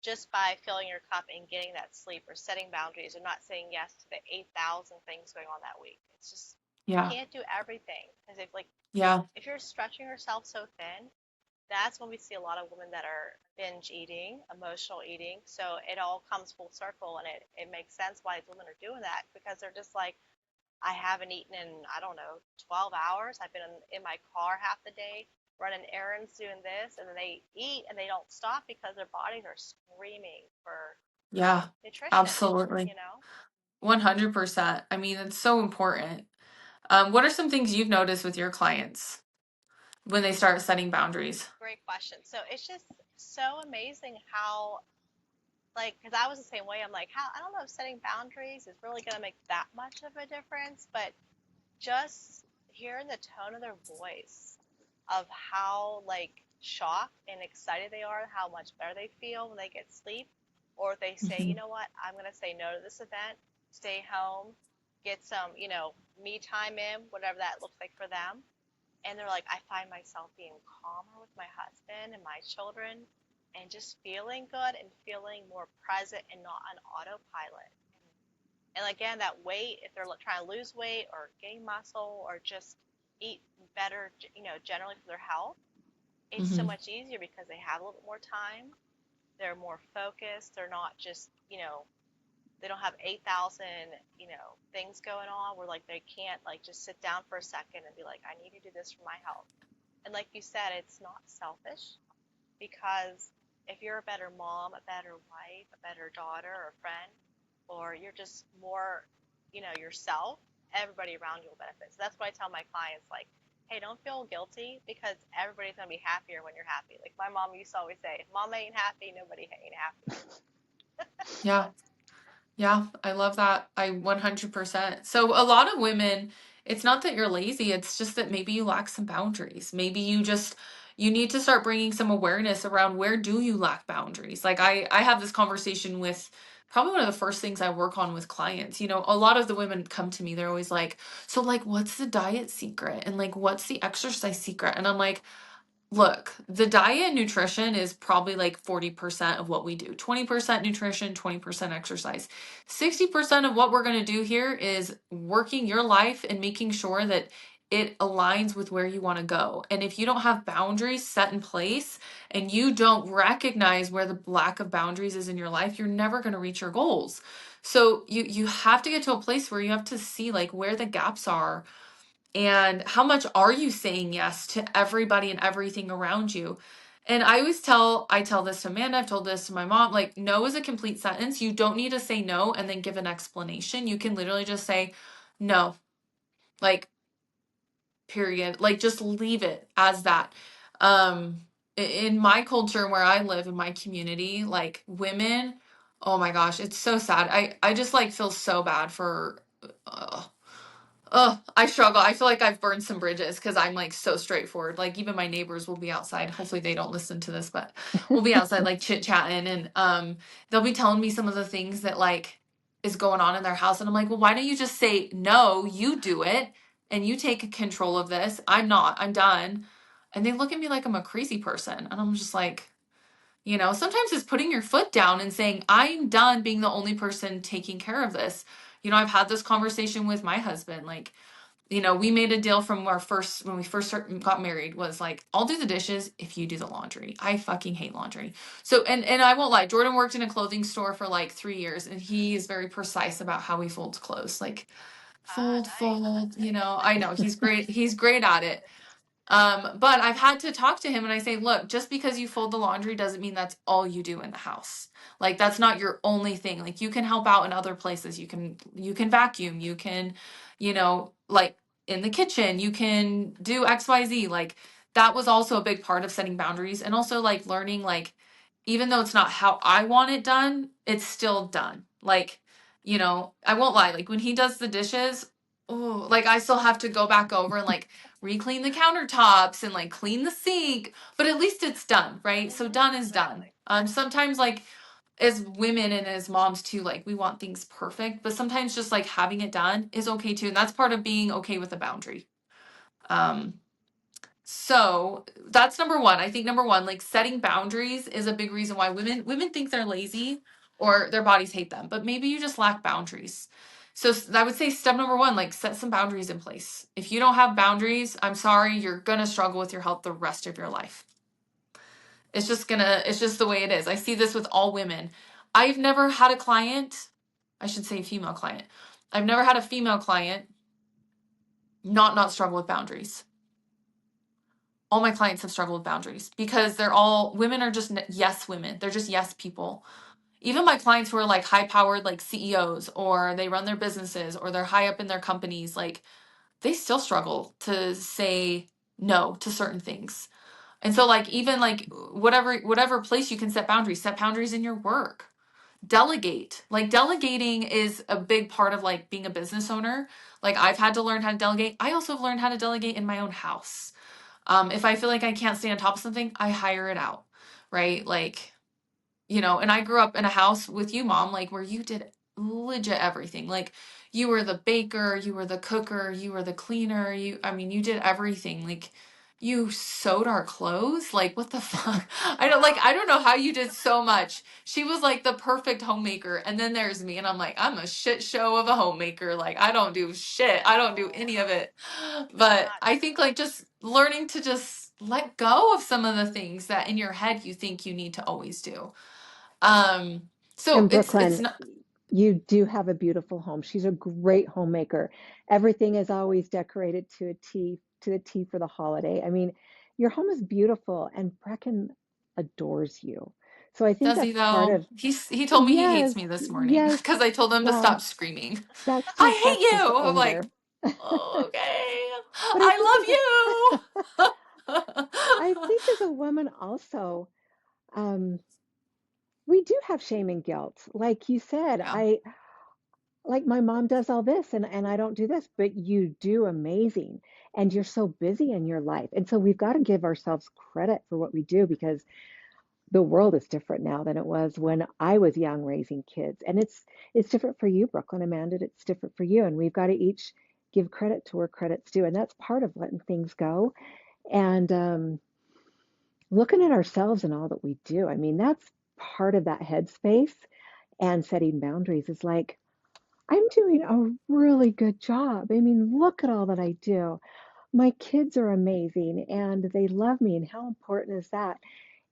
just by filling your cup and getting that sleep or setting boundaries or not saying yes to the 8,000 things going on that week. It's just you Yeah. can't do everything because Yeah. if you're stretching yourself so thin, that's when we see a lot of women that are binge eating, emotional eating. So it all comes full circle and it makes sense why these women are doing that because they're just like, I haven't eaten in, I don't know, 12 hours. I've been in my car half the day running errands, doing this. And then they eat and they don't stop because their bodies are screaming for Yeah. nutrition, Absolutely. you know? 100%. I mean, it's so important. What are some things you've noticed with your clients when they start setting boundaries? Great question. So it's just so amazing how, because I was the same way. I'm like, how, I don't know if setting boundaries is really going to make that much of a difference, but just hearing the tone of their voice of how shocked and excited they are, how much better they feel when they get sleep, or if they say, you Hmm. know what, I'm gonna say no to this event, stay home, get some, me time in, whatever that looks like for them. And they're like, I find myself being calmer with my husband and my children and just feeling good and feeling more present and not on autopilot. And again, that weight, if they're trying to lose weight or gain muscle or just eat better, generally for their health, it's so Hmm. much easier because they have a little bit more time. They're more focused. They're not just, they don't have 8,000, things going on where like they can't like just sit down for a second and be like, I need to do this for my health. And like you said, it's not selfish because if you're a better mom, a better wife, a better daughter or friend, or you're just more, yourself, everybody around you will benefit. So that's what I tell my clients, like, hey, don't feel guilty because everybody's gonna be happier when you're happy. Like my mom used to always say, if mom ain't happy, nobody ain't happy. Yeah. Yeah, I love that. I 100%. So a lot of women, it's not that you're lazy, it's just that maybe you lack some boundaries. Maybe you need to start bringing some awareness around where do you lack boundaries. Like I have this conversation with probably one of the first things I work on with clients. A lot of the women come to me, they're always like, "So like what's the diet secret? And like what's the exercise secret?" And I'm like, look, the diet and nutrition is probably like 40% of what we do. 20% nutrition, 20% exercise. 60% of what we're going to do here is working your life and making sure that it aligns with where you want to go. And if you don't have boundaries set in place and you don't recognize where the lack of boundaries is in your life, you're never going to reach your goals. So you have to get to a place where you have to see like where the gaps are and how much are you saying yes to everybody and everything around you. And I tell this to Amanda, I've told this to my mom, like no is a complete sentence. You don't need to say no and then give an explanation. You can literally just say no, like period, like just leave it as that. Um, in my culture where I live in my community, like women, oh my gosh, it's so sad. I just like feel so bad for uh, oh, I struggle. I feel like I've burned some bridges because I'm like so straightforward. Like even my neighbors will be outside. Hopefully they don't listen to this, but we'll be outside like chit chatting and they'll be telling me some of the things that like is going on in their house. And I'm like, well, why don't you just say no, you do it and you take control of this. I'm not. I'm done. And they look at me like I'm a crazy person. And I'm just like, sometimes it's putting your foot down and saying, I'm done being the only person taking care of this. I've had this conversation with my husband. Like, we made a deal from when we first got married was like, I'll do the dishes if you do the laundry. I fucking hate laundry. So, and I won't lie, Jordan worked in a clothing store for like 3 years and he is very precise about how he folds clothes. Like Ah, fold, nice. fold, I know he's great. He's great at it. But I've had to talk to him and I say, look, just because you fold the laundry doesn't mean that's all you do in the house. Like that's not your only thing. Like you can help out in other places. You can vacuum, you can, like in the kitchen, you can do XYZ. Like that was also a big part of setting boundaries and also like learning like even though it's not how I want it done, it's still done. Like, I won't lie, like when he does the dishes, oh, like I still have to go back over and like re-clean the countertops and like clean the sink, but at least it's done, right? So done is done. Exactly. Sometimes like as women and as moms too, like we want things perfect, but sometimes just like having it done is okay too, and that's part of being okay with a boundary. Um, so that's number one. I think number one, like setting boundaries is a big reason why women think they're lazy or their bodies hate them, but maybe you just lack boundaries. So I would say step number one, like set some boundaries in place. If you don't have boundaries, I'm sorry, you're gonna struggle with your health the rest of your life. It's just the way it is. I see this with all women. I've never had a client, I should say female client. I've never had a female client not struggle with boundaries. All my clients have struggled with boundaries because women are just yes women. They're just yes people. Even my clients who are like high powered like CEOs or they run their businesses or they're high up in their companies, like they still struggle to say no to certain things. And so like even like whatever place you can set boundaries in your work. Delegate. Like delegating is a big part of like being a business owner. Like I've had to learn how to delegate. I also have learned how to delegate in my own house. If I feel like I can't stay on top of something, I hire it out, right? Like, and I grew up in a house with you, mom, like where you did legit everything. Like you were the baker, you were the cooker, you were the cleaner, I mean, you did everything. Like you sewed our clothes. Like what the fuck? Wow. I don't know how you did so much. She was like the perfect homemaker. And then there's me and I'm like, I'm a shit show of a homemaker. Like I don't do shit. I don't do Oh, any of it. But not I think like true. just learning to just let go of some of the things that in your head you think you need to always do. Um, so And it's Brooklyn, not, you do have a beautiful home. She's a great homemaker. Everything is always decorated to the T for the holiday. I mean, your home is beautiful and Brecken adores you. So I think does he that's part though? of, He told me he hates yes, me this morning yes. because I told him to Well, stop screaming. that's I hate just you. I'm like, anger. oh, okay, But I think as a I love I you. think as a woman also, um, we do have shame and guilt. Like you said, Yeah, I like my mom does all this and I don't do this, but you do amazing. And you're so busy in your life. And so we've got to give ourselves credit for what we do because the world is different now than it was when I was young raising kids. And it's different for you, Brooklyn, Amanda. It's different for you. And we've got to each give credit to where credit's due. And that's part of letting things go. And looking at ourselves and all that we do. I mean, that's part of that headspace and setting boundaries is like, I'm doing a really good job. I mean, look at all that I do. My kids are amazing and they love me. And how important is that?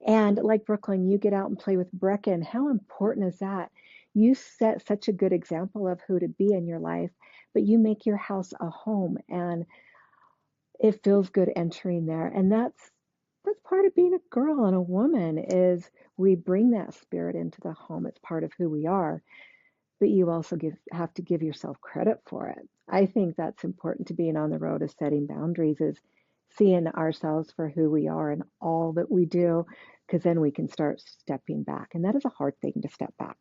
And like Brooklyn, you get out and play with Brecken. How important is that? You set such a good example of who to be in your life, but you make your house a home and it feels good entering there. And that's part of being a girl and a woman is we bring that spirit into the home. It's part of who we are, but you also have to give yourself credit for it. I think that's important to being on the road of setting boundaries is seeing ourselves for who we are and all that we do, because then we can start stepping back. And that is a hard thing to step back.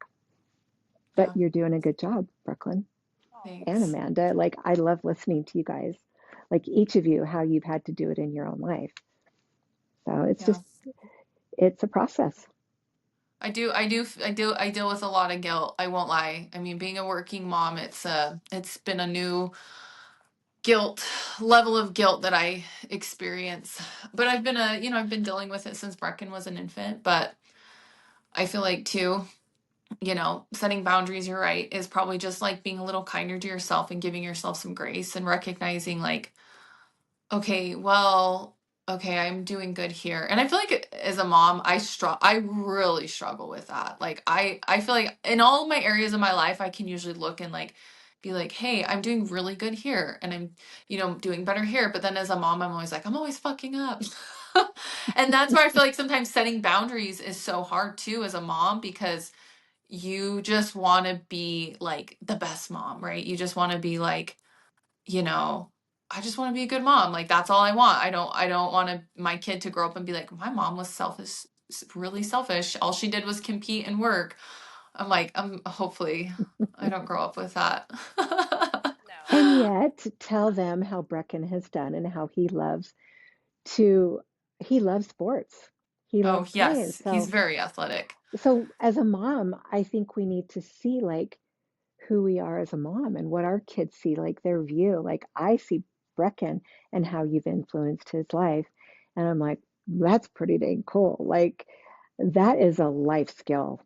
But Yeah. you're doing a good job, Brooklyn Oh, and Thanks. Amanda. Like, I love listening to you guys, like each of you, how you've had to do it in your own life. So it's Yeah. just, it's a process. I deal with a lot of guilt. I won't lie. I mean, being a working mom, it's been a new guilt level of guilt that I experience. But I've been dealing with it since Brecken was an infant, but I feel like too, setting boundaries, you're right, is probably just like being a little kinder to yourself and giving yourself some grace and recognizing like, okay, well, okay, I'm doing good here. And I feel like as a mom, I really struggle with that. Like I feel like in all my areas of my life, I can usually look and like be like, hey, I'm doing really good here and I'm, doing better here. But then as a mom, I'm always like, I'm always fucking up. And that's where I feel like sometimes setting boundaries is so hard too as a mom because you just want to be like the best mom, right? You just want to be like, you know, I just want to be a good mom. Like that's all I want. I don't want my kid to grow up and be like, my mom was selfish, really selfish. All she did was compete and work. I'm like, hopefully I don't grow up with that. no. And yet, tell them how Brecken has done and how to, he loves sports. He Oh, loves playing. yes, he's So, very athletic. as a mom, I think we need to see like who we are as a mom and what our kids see, like their view. Like I see Brecken and how you've influenced his life. And I'm like, that's pretty dang cool. Like that is a life skill.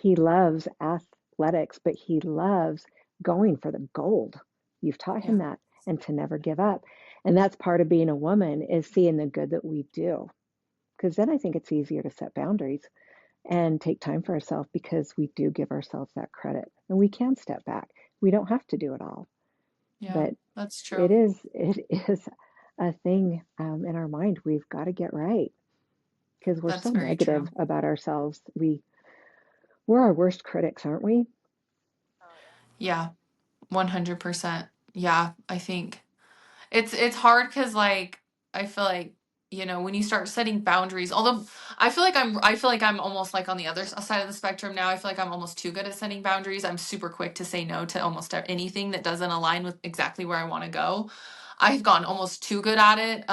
He loves athletics, but he loves going for the gold. You've taught him Yeah, that and to never give up. And that's part of being a woman is seeing the good that we do. Because then I think it's easier to set boundaries and take time for ourselves because we do give ourselves that credit and we can step back. We don't have to do it all, yeah, but that's it true. is a thing in our mind we've got to get right because we're That's so very negative true. about ourselves. We're our worst critics, aren't we? Oh, yeah. Yeah, 100%. Yeah, I think. It's hard because like I feel like when you start setting boundaries, although I feel like I'm almost like on the other side of the spectrum now. I feel like I'm almost too good at setting boundaries. I'm super quick to say no to almost anything that doesn't align with exactly where I want to go. I've gone almost too good at it.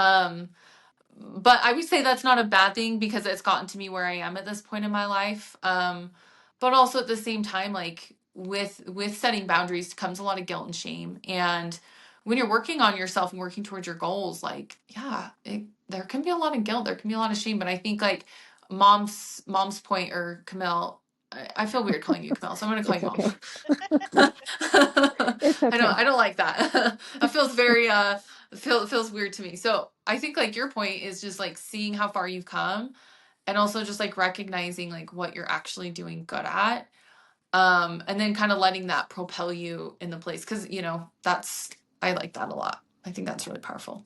But I would say that's not a bad thing because it's gotten to me where I am at this point in my life. But also at the same time, like with setting boundaries comes a lot of guilt and shame. And when you're working on yourself and working towards your goals, like yeah, there can be a lot of guilt, there can be a lot of shame. But I think like mom's point or Camille, I feel weird calling you Camille, so I'm gonna call It's you mom. okay. It's I don't okay. I don't like that. That feels very feels weird to me. So I think like your point is just like seeing how far you've come and also just like recognizing like what you're actually doing good at. And then kind of letting that propel you in the place. Cause that's I like that a lot. I think that's really powerful.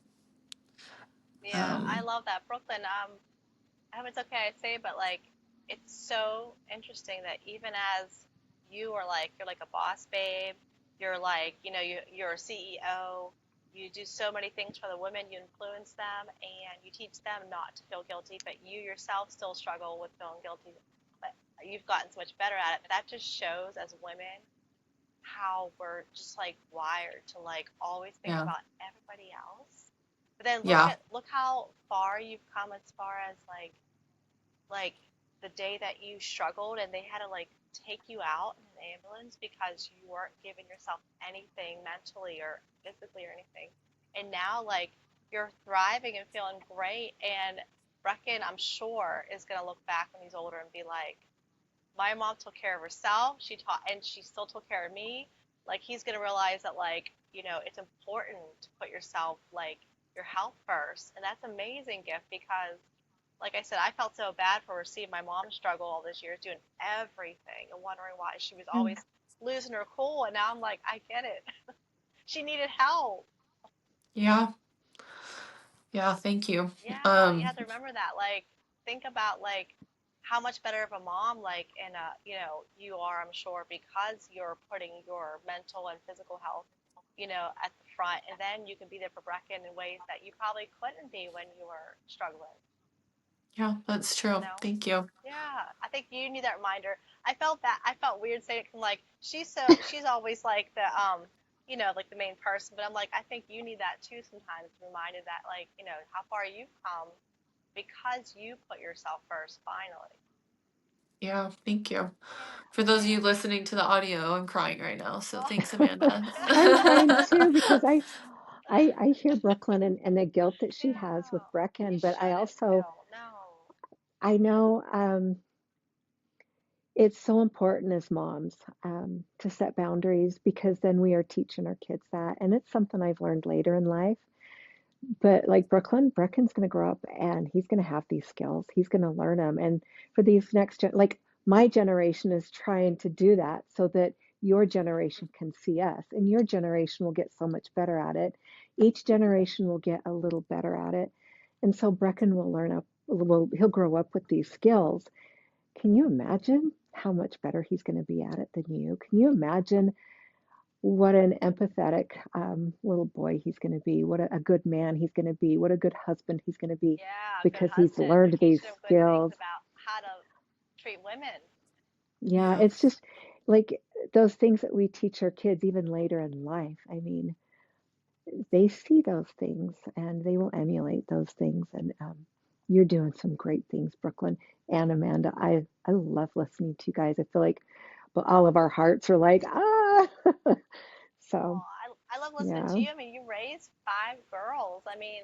Yeah, I Um love that. Brooklyn, I hope it's okay I say, but like, it's so interesting that even as you are like, you're like a boss babe, you're like, you're a CEO, you do so many things for the women, you influence them, and you teach them not to feel guilty, but you yourself still struggle with feeling guilty. But you've gotten so much better at it. That just shows as women how we're just like wired to like always think yeah. about everybody else. But then Yeah. look how far you've come as far as like the day that you struggled and they had to like take you out in an ambulance because you weren't giving yourself anything mentally or physically or anything. And now like you're thriving and feeling great, and Brecken, I'm sure, is gonna look back when he's older and be like, my mom took care of herself. She taught, and she still took care of me. Like he's gonna realize that, like, it's important to put yourself, like, your health first, and that's an amazing gift because, like I said, I felt so bad for seeing my mom struggle all these years doing everything and wondering why she was Mm. always losing her cool, and now I'm like, I get it. She needed help. Yeah. Yeah. Thank you. Yeah, you Um have to remember that. Like, think about like how much better of a mom, like, you are, I'm sure, because you're putting your mental and physical health, at the front, and then you can be there for Brecken in ways that you probably couldn't be when you were struggling. Yeah, that's You true. know? Thank you. Yeah, I think you need that reminder. I felt weird saying it. Like she's always like the like the main person, but I'm like I think you need that too sometimes. Reminded that like how far you've come because you put yourself first. Finally. Yeah, thank you. Yeah, For those of you yeah. listening to the audio, I'm crying right now. So Oh. thanks, Amanda. I'm crying too because I hear Brooklyn and the guilt that she has with Yeah. You Brecken, but I shouldn't also feel. No. I know it's so important as moms to set boundaries because then we are teaching our kids that, and it's something I've learned later in life. But like Brecken's going to grow up and he's going to have these skills. He's going to learn them, and for these like my generation is trying to do that so that your generation can see us, and your generation will get so much better at it. Each generation will get a little better at it, and so Brecken will learn up. Well, he'll grow up with these skills. Can you imagine how much better he's going to be at it than you? Can you imagine what an empathetic little boy he's going to be? What a good man he's going to be? What a good husband he's going to be Yeah, good because he's husband. You're learned these teaching him good things skills. about how to treat women. Yeah, Yeah. it's just like those things that we teach our kids even later in life. I mean, they see those things and they will emulate those things. And you're doing some great things, Brooklyn and Amanda. I love listening to you guys. I feel like, but all of our hearts are like, ah. So Oh, I love listening to yeah, you. I mean, you raised five girls. I mean,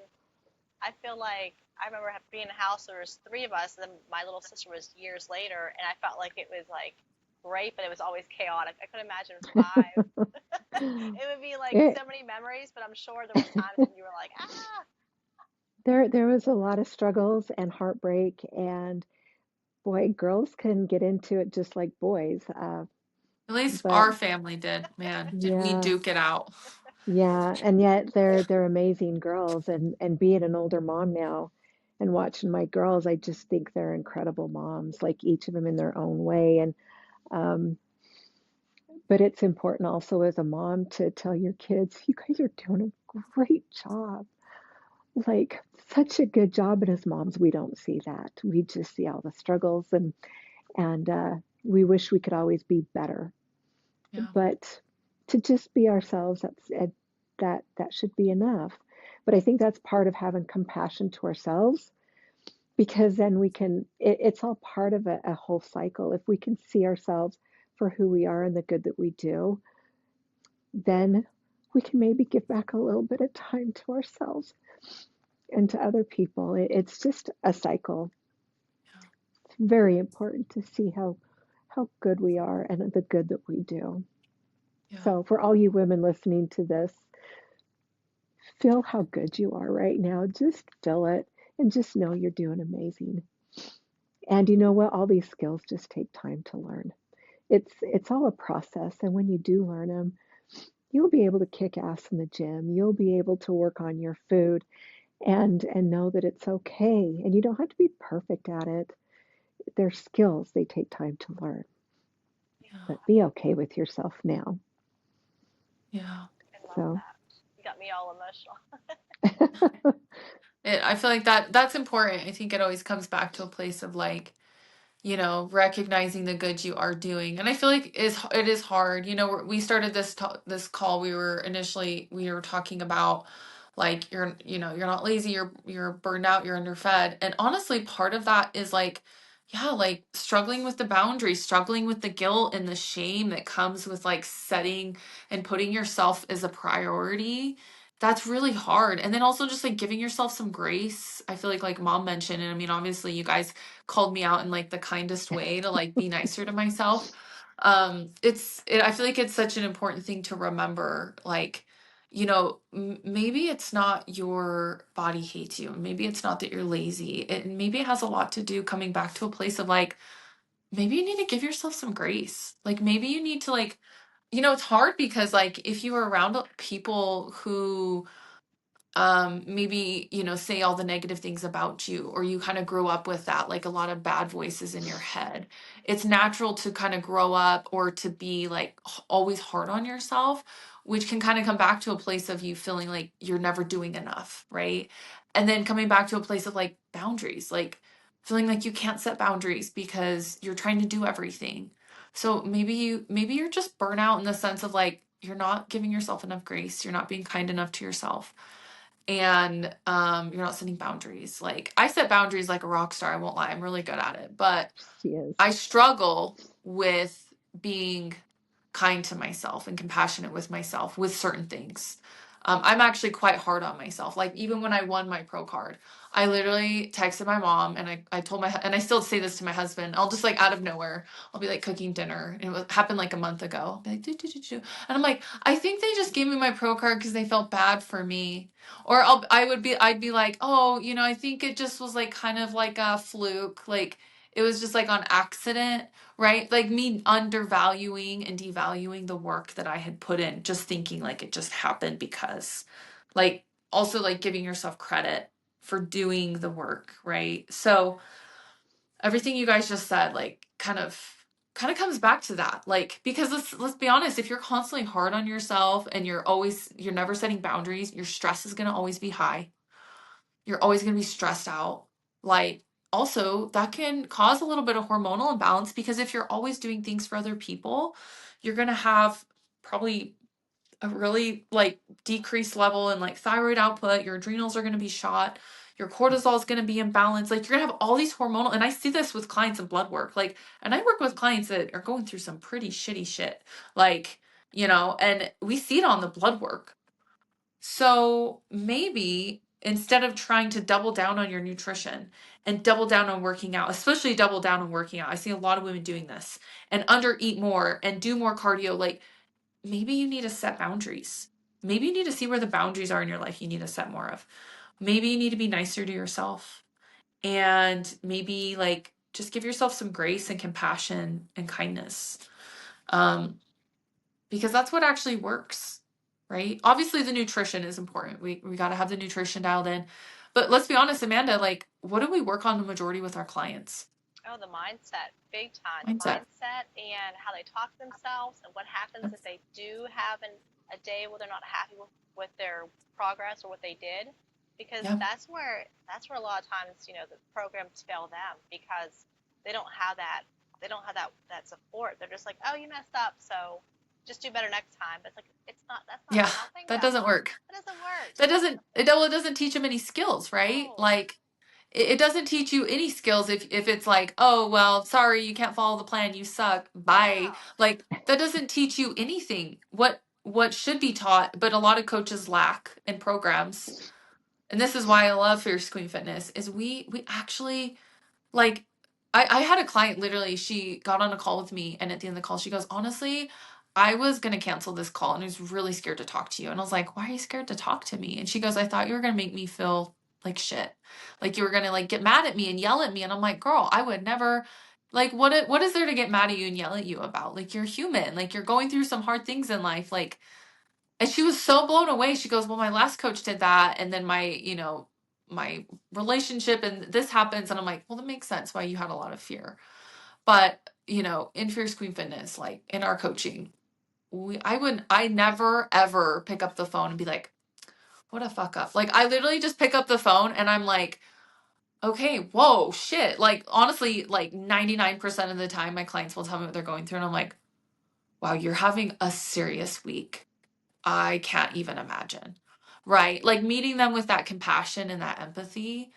I feel like I remember being in a house. There was three of us, and then my little sister was years later, and I felt like it was like great, but it was always chaotic. I couldn't imagine five. It would be like it so many memories, but I'm sure there was times when you were like, ah, there was a lot of struggles and heartbreak, and boy, girls can get into it just like boys. At least But our family did. Man, did we yeah, duke it out? yeah, and yet they're amazing girls, and being an older mom now and watching my girls, I just think they're incredible moms, like each of them in their own way. And um, but it's important also as a mom to tell your kids, you guys are doing a great job. Like such a good job. And as moms, we don't see that. We just see all the struggles and we wish we could always be better. Yeah. But to just be ourselves, that should be enough. But I think that's part of having compassion to ourselves because then we can. It's all part of a whole cycle. If we can see ourselves for who we are and the good that we do, then we can maybe give back a little bit of time to ourselves and to other people. It's just a cycle. Yeah. It's very important to see how good we are and the good that we do. Yeah. So for all you women listening to this, feel how good you are right now. Just feel it and just know you're doing amazing. And you know what? All these skills just take time to learn. It's all a process, and when you do learn them, you'll be able to kick ass in the gym. You'll be able to work on your food and know that it's okay. And you don't have to be perfect at it. They're skills. They take time to learn. Yeah. But be okay with yourself now. Yeah. I love So that. You got me all emotional. I feel like that's important. I think it always comes back to a place of like, recognizing the good you are doing. And I feel like it is hard. We started this call. We were talking about like you're not lazy, you're burned out, you're underfed. And honestly, part of that is like, yeah, like struggling with the boundaries, struggling with the guilt and the shame that comes with like setting and putting yourself as a priority. That's really hard. And then also just like giving yourself some grace. I feel like mom mentioned, and I mean, obviously you guys called me out in like the kindest way to like be nicer to myself. I feel like it's such an important thing to remember, like, maybe it's not your body hates you, maybe it's not that you're lazy, maybe it has a lot to do coming back to a place of like, maybe you need to give yourself some grace, like maybe you need to like, it's hard because like if you are around people who maybe say all the negative things about you, or you kind of grow up with that, like a lot of bad voices in your head, it's natural to kind of grow up or to be like always hard on yourself which can kind of come back to a place of you feeling like you're never doing enough, right? And then coming back to a place of like boundaries, like feeling like you can't set boundaries because you're trying to do everything. So maybe you're just burnout in the sense of like you're not giving yourself enough grace, you're not being kind enough to yourself, and you're not setting boundaries. Like I set boundaries like a rock star, I won't lie, I'm really good at it, but She is. I struggle with being kind to myself and compassionate with myself with certain things. I'm actually quite hard on myself. Like even when I won my pro card, I literally texted my mom and I told and I still say this to my husband. I'll just like out of nowhere, I'll be like cooking dinner. And happened like a month ago. I'll be like, do, do, do, do. And I'm like, I think they just gave me my pro card because they felt bad for me. Or I'd be like, oh, I think it just was like kind of like a fluke. Like it was just like on accident, right? Like me undervaluing and devaluing the work that I had put in, just thinking like it just happened because, like, also like giving yourself credit for doing the work, right? So everything you guys just said, like, kind of comes back to that, like, because let's be honest, if you're constantly hard on yourself and you're never setting boundaries, your stress is going to always be high, you're always going to be stressed out. Like, also, that can cause a little bit of hormonal imbalance because if you're always doing things for other people, you're going to have probably a really like decreased level in like thyroid output. Your adrenals are going to be shot. Your cortisol is going to be imbalanced. Like, you're going to have all these hormonal, and I see this with clients in blood work. Like, and I work with clients that are going through some pretty shitty shit. Like, and we see it on the blood work. So maybe instead of trying to double down on your nutrition and double down on working out, especially double down on working out, I see a lot of women doing this, and under eat more and do more cardio, like maybe you need to set boundaries. Maybe you need to see where the boundaries are in your life you need to set more of. Maybe you need to be nicer to yourself, and maybe like just give yourself some grace and compassion and kindness. Um, because that's what actually works, right? Obviously, the nutrition is important. We got to have the nutrition dialed in. But let's be honest, Amanda, like, what do we work on the majority with our clients? Oh, the mindset, big time. The Mindset. mindset and how they talk to themselves, and what happens if they do have a day where they're not happy with their progress or what they did, because Yeah. that's where a lot of times the programs fail them because they don't have that support. They're just like, oh, you messed up, so just do better next time. But it's like that's not Yeah. helping That them. doesn't work. That doesn't work. It doesn't teach them any skills, right? No. Like, it doesn't teach you any skills if it's like, oh, well, sorry, you can't follow the plan, you suck, bye. Yeah. Like, that doesn't teach you anything. What should be taught, but a lot of coaches lack in programs, and this is why I love Fierce Queen Fitness, is we actually, like, I had a client, literally, she got on a call with me, and at the end of the call, she goes, honestly, I was gonna cancel this call and I was really scared to talk to you. And I was like, why are you scared to talk to me? And she goes, I thought you were gonna make me feel like shit. Like you were gonna like get mad at me and yell at me. And I'm like, girl, I would never, like, what is there to get mad at you and yell at you about? Like, you're human, like you're going through some hard things in life. Like, and she was so blown away. She goes, well, my last coach did that, and then my relationship and this happens. And I'm like, well, that makes sense why you had a lot of fear. But in Fierce Queen Fitness, like in our coaching, I never ever pick up the phone and be like, what a fuck up. Like, I literally just pick up the phone and I'm like, okay, whoa, shit. Like, honestly, like 99% of the time my clients will tell me what they're going through and I'm like, wow, you're having a serious week. I can't even imagine. Right? Like, meeting them with that compassion and that empathy.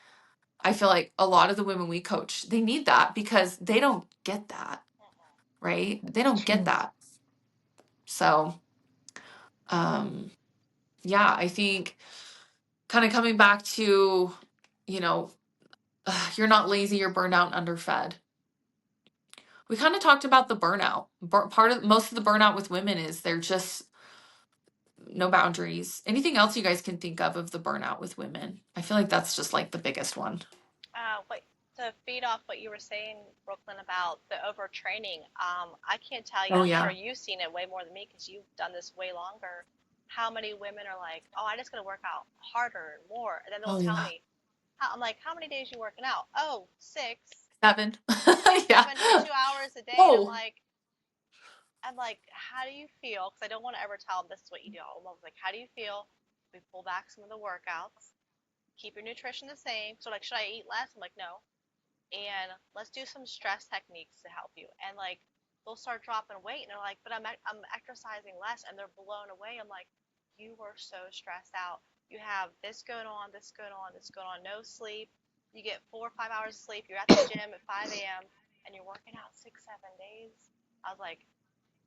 I feel like a lot of the women we coach, they need that because they don't get that, right? They That's don't get true. that. So, um, yeah, I think kind of coming back to, you know, you're not lazy, you're burned out and underfed. We kind of talked about the burnout. Part of most of the burnout with women is they're just no boundaries. Anything else you guys can think of the burnout with women? I feel like that's just like the biggest one. What To feed off what you were saying, Brooklyn, about the overtraining, I can't tell you. Oh I'm sure yeah. you've seen it way more than me because you've done this way longer. How many women are like, "Oh, I just got to work out harder and more," and then they'll Oh tell yeah. me, I'm like, "How many days you working out?" "Oh, 6." 7. "6, Yeah. 7 for 2 hours a day," and I'm Whoa. like, I'm like, how do you feel? Because I don't want to ever tell them this is what you do. I'm always like, how do you feel? We pull back some of the workouts, keep your nutrition the same. So like, should I eat less? I'm like, no. And let's do some stress techniques to help you. And like, they'll start dropping weight, and they're like, but I'm exercising less, and they're blown away. I'm like, you were so stressed out. You have this going on, this going on, this going on. No sleep. You get 4 or 5 hours of sleep. You're at the gym at 5 a.m. and you're working out 6, 7 days. I was like,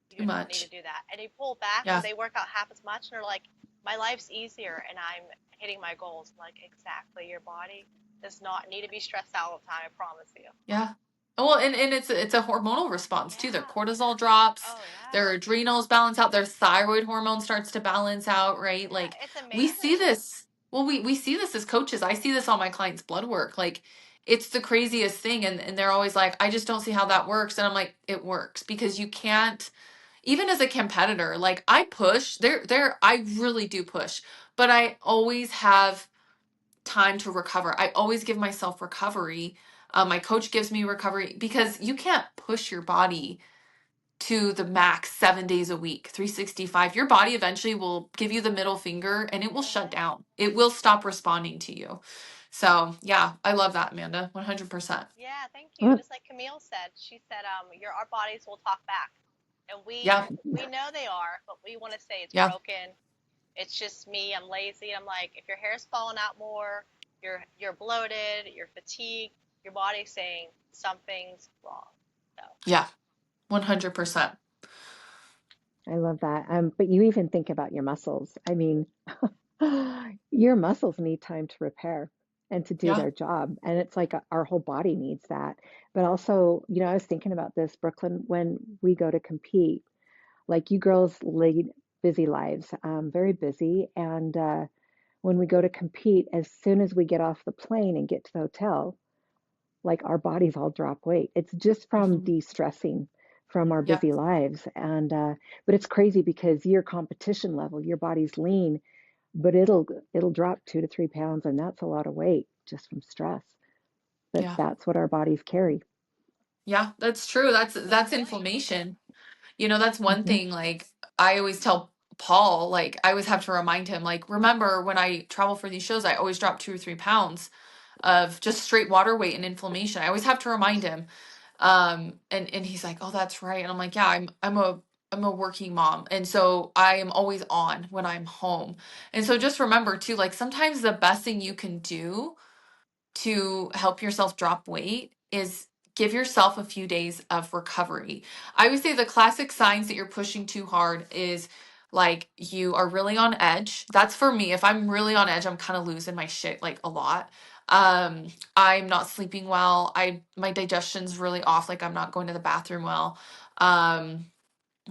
you Too do not need to much. do that. And they pull back or Yeah. they work out half as much, and they're like, my life's easier and I'm hitting my goals. I'm like, exactly. Your body does not need to be stressed out all the time. I promise you. Yeah. Well, and it's a hormonal response too. Their Yeah. cortisol drops, Oh yeah. their adrenals balance out, their thyroid hormone starts to balance out, right? Yeah. Like It's we see amazing. this. Well, we see this as coaches. I see this on my clients' blood work. Like it's the craziest thing. And they're always like, I just don't see how that works. And I'm like, it works because you can't, even as a competitor, like I push, I really do push, but I always have time to recover. I always give myself recovery. My coach gives me recovery because you can't push your body to the max 7 days a week, 365. Your body eventually will give you the middle finger and it will shut Mhm. down. It will stop responding to you. So, yeah, I love that, Amanda. 100%. Yeah. Thank you. Well, Just like Camille said, she said, our bodies will talk back, and Yeah. we know they are, but we want to say it's Yeah. broken. It's just me. I'm lazy. I'm like, if your hair's falling out more, you're bloated, you're fatigued, your body's saying something's wrong. So Yeah. 100%. I love that. But you even think about your muscles. I mean, your muscles need time to repair and to do Yeah. their job. And it's like our whole body needs that. But also, I was thinking about this, Brooklyn, when we go to compete, like you girls lead busy lives, very busy. And when we go to compete, as soon as we get off the plane and get to the hotel, like our bodies all drop weight. It's just from Mhm. de-stressing from our Yeah. busy lives. And but it's crazy because your competition level, your body's lean, but it'll drop 2 to 3 pounds, and that's a lot of weight just from stress. But Yeah. that's what our bodies carry. Yeah. That's true. that's a good That's point. inflammation. That's one Hmm. thing, like, I always tell Paul, like, I always have to remind him, like, remember when I travel for these shows, I always drop 2 or 3 pounds of just straight water weight and inflammation. I always have to remind him. And he's like, oh, that's right. And I'm like, yeah, I'm a working mom. And so I am always on when I'm home. And so just remember too, like, sometimes the best thing you can do to help yourself drop weight is give yourself a few days of recovery. I would say the classic signs that you're pushing too hard is like you are really on edge. That's for me. If I'm really on edge, I'm kind of losing my shit like a lot. I'm not sleeping well. My digestion's really off, like I'm not going to the bathroom well. Um,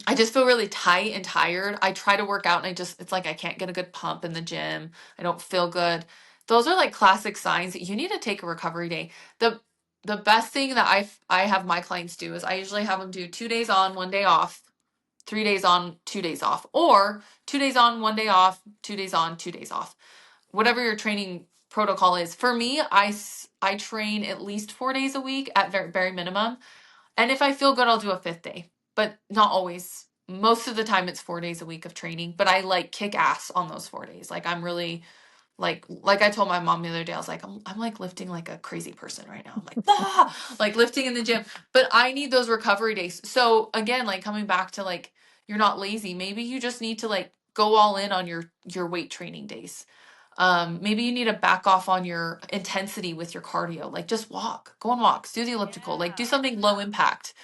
I just feel really tight and tired. I try to work out and it's like I can't get a good pump in the gym. I don't feel good. Those are like classic signs that you need to take a recovery day. The best thing that I have my clients do is I usually have them do 2 days on, 1 day off, 3 days on, 2 days off, or 2 days on, 1 day off, 2 days on, 2 days off. Whatever your training protocol is. For me, I train at least 4 days a week at very minimum. And if I feel good, I'll do a fifth day, but not always. Most of the time, it's 4 days a week of training, but I like kick ass on those 4 days. Like I'm really like I told my mom the other day, I was like, I'm like lifting like a crazy person right now. I'm like, like lifting in the gym, but I need those recovery days. So again, like coming back to like, you're not lazy. Maybe you just need to like go all in on your weight training days. Maybe you need to back off on your intensity with your cardio. Like just walk, go on walks, do the elliptical, like do Yeah. something low impact.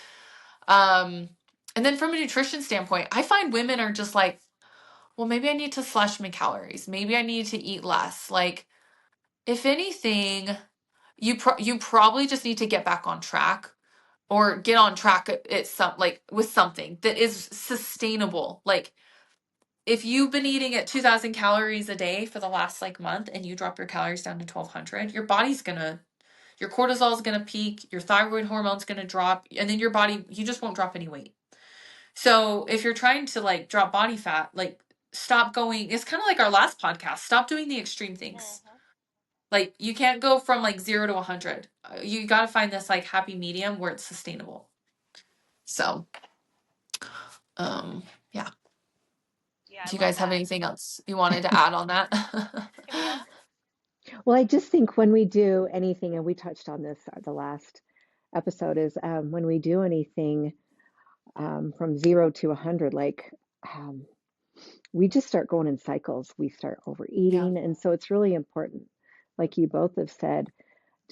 Um, and then from a nutrition standpoint, I find women are just like, well, maybe I need to slash my calories. Maybe I need to eat less. Like, if anything, you probably just need to get back on track or get on track at some like with something that is sustainable. Like if you've been eating at 2000 calories a day for the last like month and you drop your calories down to 1200, your cortisol is going to peak, your thyroid hormone's going to drop, and then your body, you just won't drop any weight. So if you're trying to like drop body fat, like stop going, it's kind of like our last podcast, stop doing the extreme things. Mhm. Like you can't go from like 0 to 100. You got to find this like happy medium where it's sustainable. So Yeah. Yeah, I Do you love guys have that. anything else you wanted to add on that? Camille? Well, I just think when we do anything, and we touched on this the last episode, is when we do anything from 0 to 100, like um, we just start going in cycles. We start Yeah. overeating. And so it's really important, like you both have said,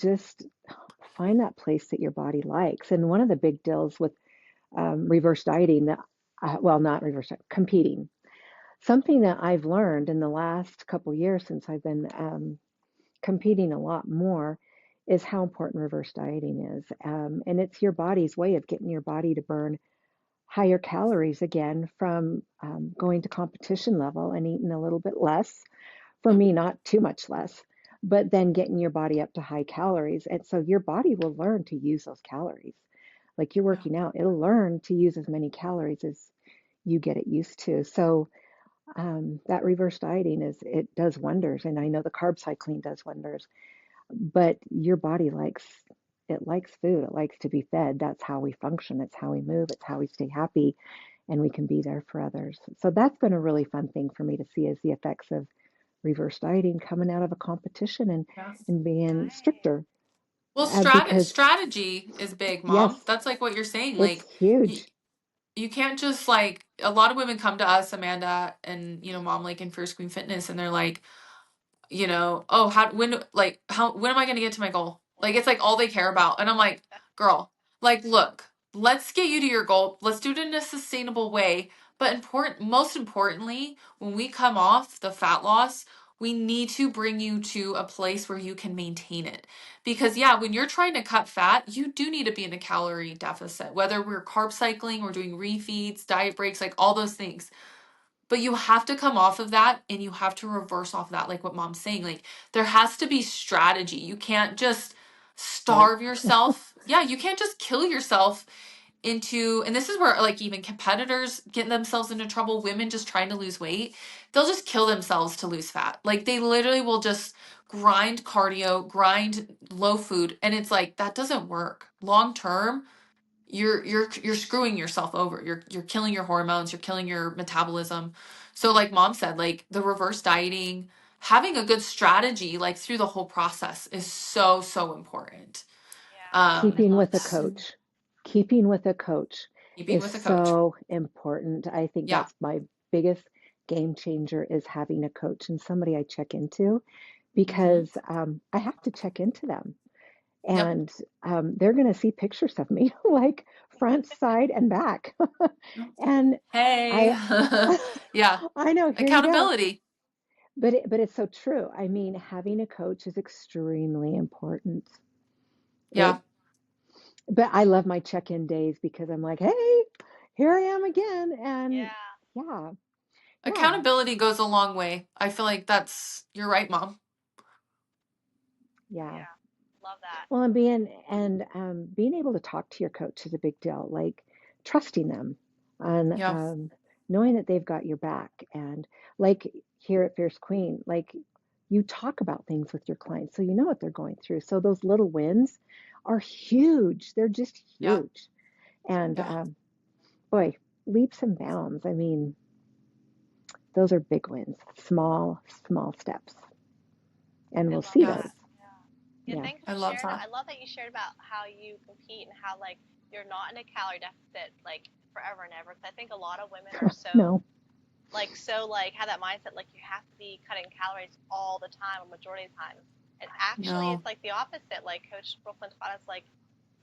just find that place that your body likes. And one of the big deals with reverse dieting, that, well, not reverse, competing, something that I've learned in the last couple years since I've been competing a lot more is how important reverse dieting is. And it's your body's way of getting your body to burn higher calories again from going to competition level and eating a little bit less. For Yep. me, not too much less, but then getting your body up to high calories. And so your body will learn to use those calories. Like you're Yeah. working out, it'll learn to use as many calories as you get it used to. So that reverse dieting it does wonders. And I know the carb cycling does wonders, but your body likes food. It likes to be fed. That's how we function. It's how we move. It's how we stay happy and we can be there for others. So that's been a really fun thing for me to see is the effects of reverse dieting coming out of a competition Yeah. and being Nice. stricter Well, because strategy is big, yes, Mom. That's like what you're saying. it's Like, you, huge. you can't just like, a lot of women come to us, Amanda and, Mom, like in Fierce Queen Fitness, and they're like, oh, when am I going to get to my goal? Like, it's like all they care about. And I'm like, girl, like, look, let's get you to your goal. Let's do it in a sustainable way. But most importantly, when we come off the fat loss, we need to bring you to a place where you can maintain it. Because yeah, when you're trying to cut fat, you do need to be in a calorie deficit, whether we're carb cycling, we're doing refeeds, diet breaks, like all those things. But you have to come off of that and you have to reverse off that, like what Mom's saying. Like, there has to be strategy. You can't just Right. starve yourself. Yeah, you can't just kill yourself into, and this is where like even competitors get themselves into trouble, women just trying to lose weight. They'll just kill themselves to lose fat. Like, they literally will just grind cardio, grind low food, and it's like that doesn't work. Long term, you're screwing yourself over. You're killing your hormones, you're killing your metabolism. So like Mom said, like the reverse dieting, having a good strategy like through the whole process is so important. Yeah, I Um Keeping love with a that. coach. Keeping with a coach keeping is with a coach. so important. I think Yeah. that's my biggest game changer is having a coach and somebody I check into Mm-hmm. because I have to check into them. Yep. And they're going to see pictures of me like front, side, and back. And Hey. I, Yeah. I know, here you go. Accountability. But it's so true. I mean, having a coach is extremely important. Yeah. It, but I love my check-in days because I'm like, hey, here I am again. And Yeah, yeah, yeah, Accountability goes a long way. I feel like you're right, Mom. yeah. yeah. Love that. Well, and being able to talk to your coach is a big deal. Like trusting them and Yeah. knowing that they've got your back. And like here at Fierce Queen, like you talk about things with your clients, so you know what they're going through. So those little wins are huge. They're just Yeah. huge. And Yeah. boy, leaps and bounds. I mean, those are big wins. Small, small steps, and I we'll love see Yeah. those. that. Yeah. Yeah, Yeah. thanks I for love sharing that. that. I love that you shared about how you compete and how like you're not in a calorie deficit like forever and ever. Because I think a lot of women are No. so have that mindset like you have to be cutting calories all the time or majority of the time. And actually No. it's like the opposite. Like Coach Brooklyn taught us like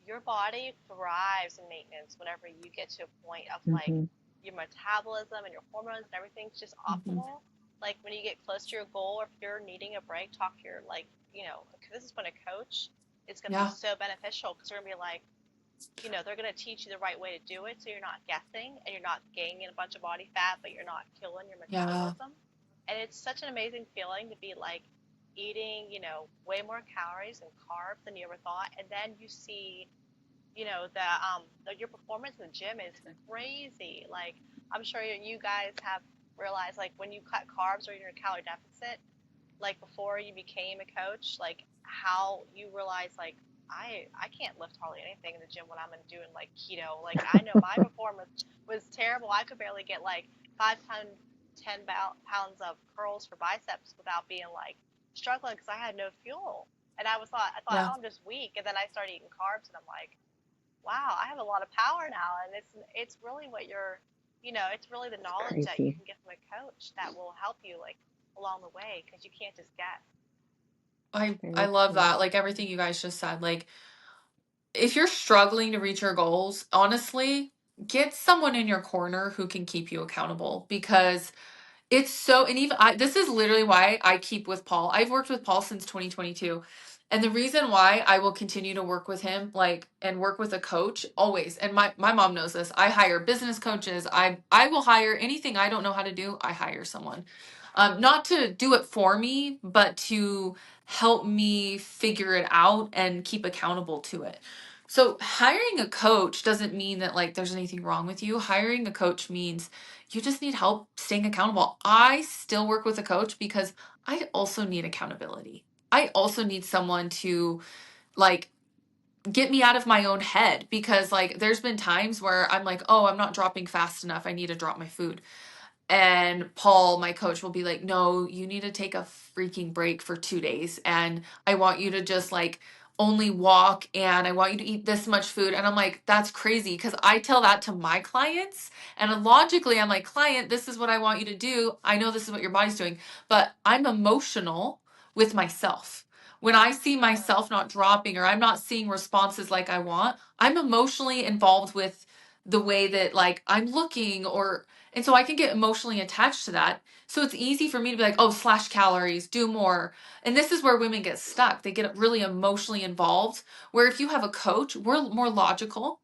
your body thrives in maintenance whenever you get to a point of like Hmm. your metabolism and your hormones and everything's just Hmm. optimal. Like when you get close to your goal, or if you're needing a break, talk to your like, this is when a coach is going to be Yeah. so beneficial because they're going to be like, they're going to teach you the right way to do it so you're not guessing and you're not gaining a bunch of body fat, but you're not killing your Yeah. metabolism. And it's such an amazing feeling to be like eating, way more calories and carbs than you ever thought. And then you see your performance in the gym is crazy. Like I'm sure you guys have realized like when you cut carbs or you're in a calorie deficit, like before you became a coach, like how you realize like I can't lift hardly anything in the gym when I'm doing like keto. Like I know my performance was terrible. I could barely get like 5 to 10 pounds of curls for biceps without being like struggling because I had no fuel. And I thought, Yeah. oh, I'm just weak. And then I started eating carbs, and I'm like, wow, I have a lot of power now. And it's really what you're, it's really the It's knowledge that you crazy. can get from a coach that will help you like along the way because you can't just guess. It's I very love true. that. Like everything you guys just said. Like if you're struggling to reach your goals, honestly, get someone in your corner who can keep you accountable because it's so, and even this is literally why I keep with Paul. I've worked with Paul since 2022. And the reason why I will continue to work with him, like, and work with a coach always. And my mom knows this. I hire business coaches. I will hire anything I don't know how to do. I hire someone, not to do it for me, but to help me figure it out and keep accountable to it. So hiring a coach doesn't mean that like there's anything wrong with you. Hiring a coach means you just need help staying accountable. I still work with a coach because I also need accountability. I also need someone to like get me out of my own head because like there's been times where I'm like, "Oh, I'm not dropping fast enough. I need to drop my food." And Paul, my coach, will be like, no, you need to take a freaking break for 2 days. And I want you to just like only walk and I want you to eat this much food. And I'm like, that's crazy. Cause I tell that to my clients. And logically, I'm like, client, this is what I want you to do. I know this is what your body's doing, but I'm emotional with myself. When I see Mm, myself not dropping or I'm not seeing responses like I want, I'm emotionally involved with the way that like I'm looking or and so I can get emotionally attached to that. So it's easy for me to be like, oh, slash calories, do more. And this is where women get stuck. They get really emotionally involved. Where if you have a coach, we're more logical.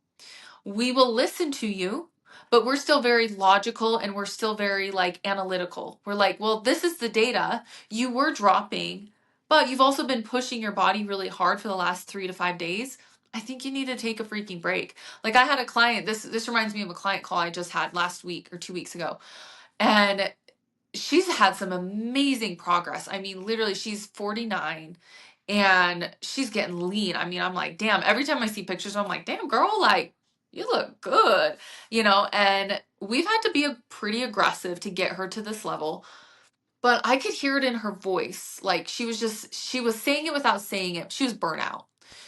We will listen to you, but we're still very logical and we're still very like analytical. We're like, well, this is the data. You were dropping, but you've also been pushing your body really hard for the last 3 to 5 days. I think you need to take a freaking break. Like I had a client, this reminds me of a client call I just had last week or 2 weeks ago. And she's had some amazing progress. I mean, literally, she's 49 and she's getting lean. I mean, I'm like, damn, every time I see pictures, I'm like, damn, girl, like, you look good, and we've had to be pretty aggressive to get her to this level. But I could hear it in her voice. Like she was saying it without saying it. She was burnout.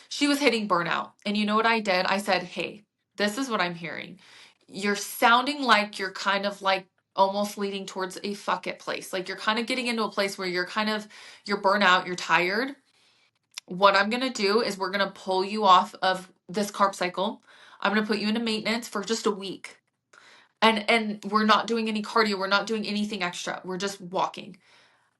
She was hitting burnout. And you know what I did? I said, hey, this is what I'm hearing. You're sounding like you're kind of like almost leading towards a fuck it place. Like you're kind of getting mhm, into a place where you're burnout, you're tired. What I'm going to do is we're going to pull you off of this carb cycle. I'm going to put you into maintenance for just a week. And we're not doing any cardio, we're not doing anything extra. We're just walking.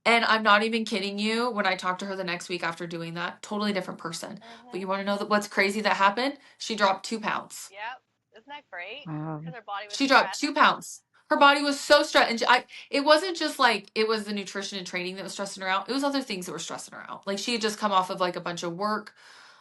And I'm not even kidding you. When I talked to her the next week after doing that, totally different person. But mhm. you want to know what's crazy that happened? She dropped 2 pounds. Yep. Isn't that great? Wow. Because her body was She dropped stressed. 2 pounds. Her body was so stressed, and it wasn't just like it was the nutrition and training that was stressing her out. It was other things that were stressing her out. Like she had just come off of like a bunch of work.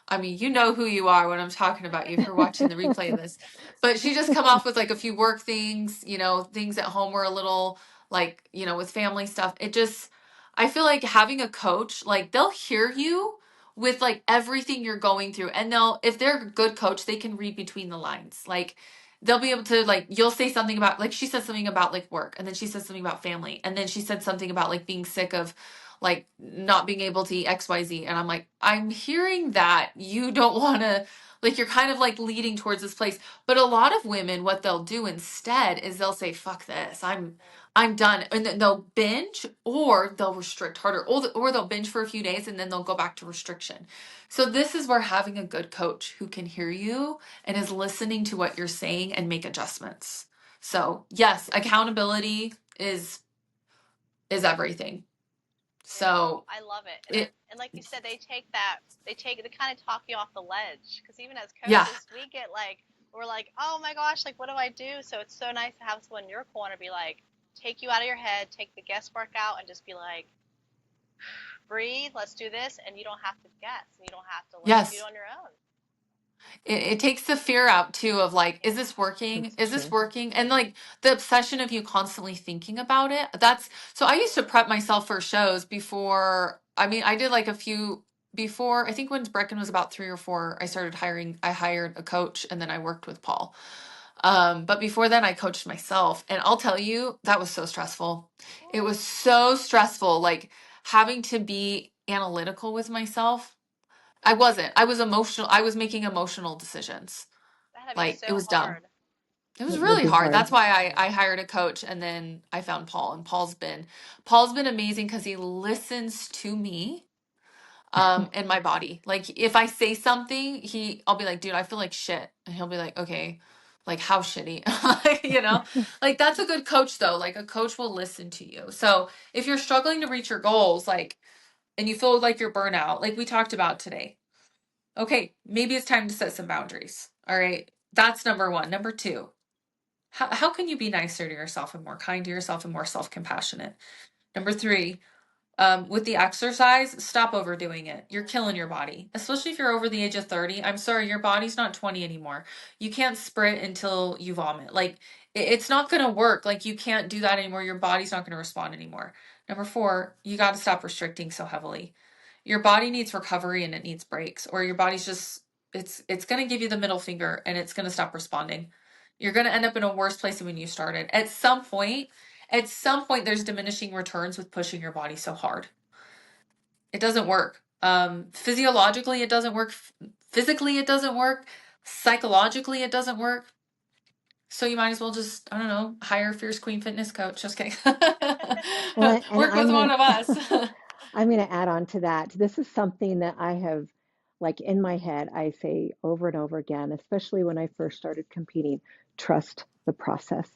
I mean, you know who you are when I'm talking about you if you're watching the replay of this. But she just come off with like a few work things, things at home were a little like, with family stuff. It just I feel like having a coach, like they'll hear you with like everything you're going through. And if they're a good coach, they can read between the lines. Like they'll be able to like you'll say something about like she said something about like work and then she said something about family and then she said something about like being sick of like not being able to eat XYZ. And I'm like, I'm hearing that you don't want to, like, you're kind of like leading towards this place. But a lot of women, what they'll do instead is they'll say, fuck this. I'm done. And then they'll binge or they'll restrict harder or they'll binge for a few days and then they'll go back to restriction. So this is where having a good coach who can hear you and is listening to what you're saying and make adjustments. So yes, accountability is everything. Yeah, So I love it. it And like you said, they kind of talk you off the ledge. Because even as yeah. coaches, we're like, oh my gosh, like what do I do? So it's so nice to have someone in your corner be like, take you out of your head, take the guesswork out, and just be like, breathe, let's do this, and you don't have to guess, and you don't have to like do it Yes. on your own. It takes the fear out too of like, is Yeah. this working? That's Is this true. working? And like the obsession of you constantly thinking about it. That's so I used to prep myself for shows before. I mean, I did like a few before. I think when Brecken was about 3 or 4, I hired a coach and then I worked with Paul. But before then, I coached myself. And I'll tell you, that was so stressful. It was Ooh, so stressful, like having to be analytical with myself. I wasn't. I was emotional. I was making emotional decisions. that had to be Like it so was dumb. hard. It was It would really be hard. hard. That's why I hired a coach and then I found Paul. And Paul's been amazing because he listens to me and my body. Like if I say something, I'll be like, dude, I feel like shit. And he'll be like, okay, like how shitty? You know? Like that's a good coach though. Like a coach will listen to you. So if you're struggling to reach your goals, like and you feel like you're burnout, like we talked about today. Okay, maybe it's time to set some boundaries. All right. That's number one. Number two, how can you be nicer to yourself and more kind to yourself and more self-compassionate? Number three, with the exercise, stop overdoing it. You're killing your Mhm. body, especially if you're over the age of 30. I'm sorry, your body's not 20 anymore. You can't sprint until you vomit. Like, it's not going to work. Like, you can't do that anymore. Your body's not going to respond anymore. Number four, you got to stop restricting so heavily. Your body needs recovery and it needs breaks, or your body's just, it's going to give you the middle finger and it's going to stop responding. You're going to end up in a worse place than when you started. At some point, there's diminishing returns with pushing your body so hard. It doesn't work. Physiologically, it doesn't work. Physically, it doesn't work. Psychologically, it doesn't work. So you might as well just, I don't know, hire a Fierce Queen fitness coach. Just kidding. Well, and Work with one of us. I'm gonna add on to that. This is something that I have, like in my head, I say over and over again, especially when I first started competing, trust the process.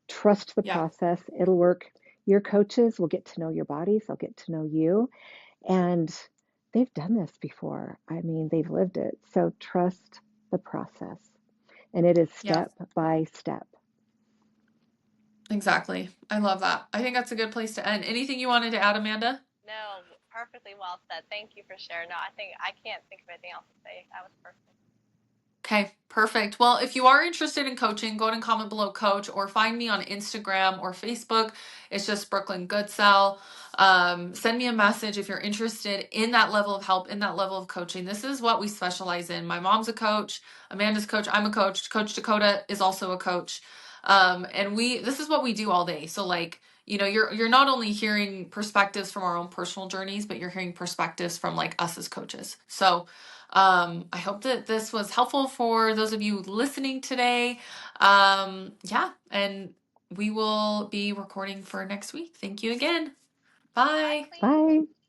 Trust the Yeah. process. It'll work. Your coaches will get to know your bodies, they'll get to know you, and they've done this before. I mean, they've lived it. So trust the process. And it is Yeah, step by step. exactly. I love that. I think that's a good place to end. Anything you wanted to add, Amanda? No, perfectly well said. Thank you for sharing. No, I think I can't think of anything else to say. That was perfect. Okay, perfect. Well, if you are interested in coaching, go ahead and comment below coach or find me on Instagram or Facebook. It's just Brooklyn Goodsell. Send me a message if you're interested in that level of help, in that level of coaching. This is what we specialize in. My mom's a coach, Amanda's coach, I'm a coach, Coach Dakota is also a coach. And this is what we do all day. So like, you're not only hearing perspectives from our own personal journeys, but you're hearing perspectives from like us as coaches. So I hope that this was helpful for those of you listening today. Yeah, and we will be recording for next week. Thank you again. Bye, Bye. Queen. Bye.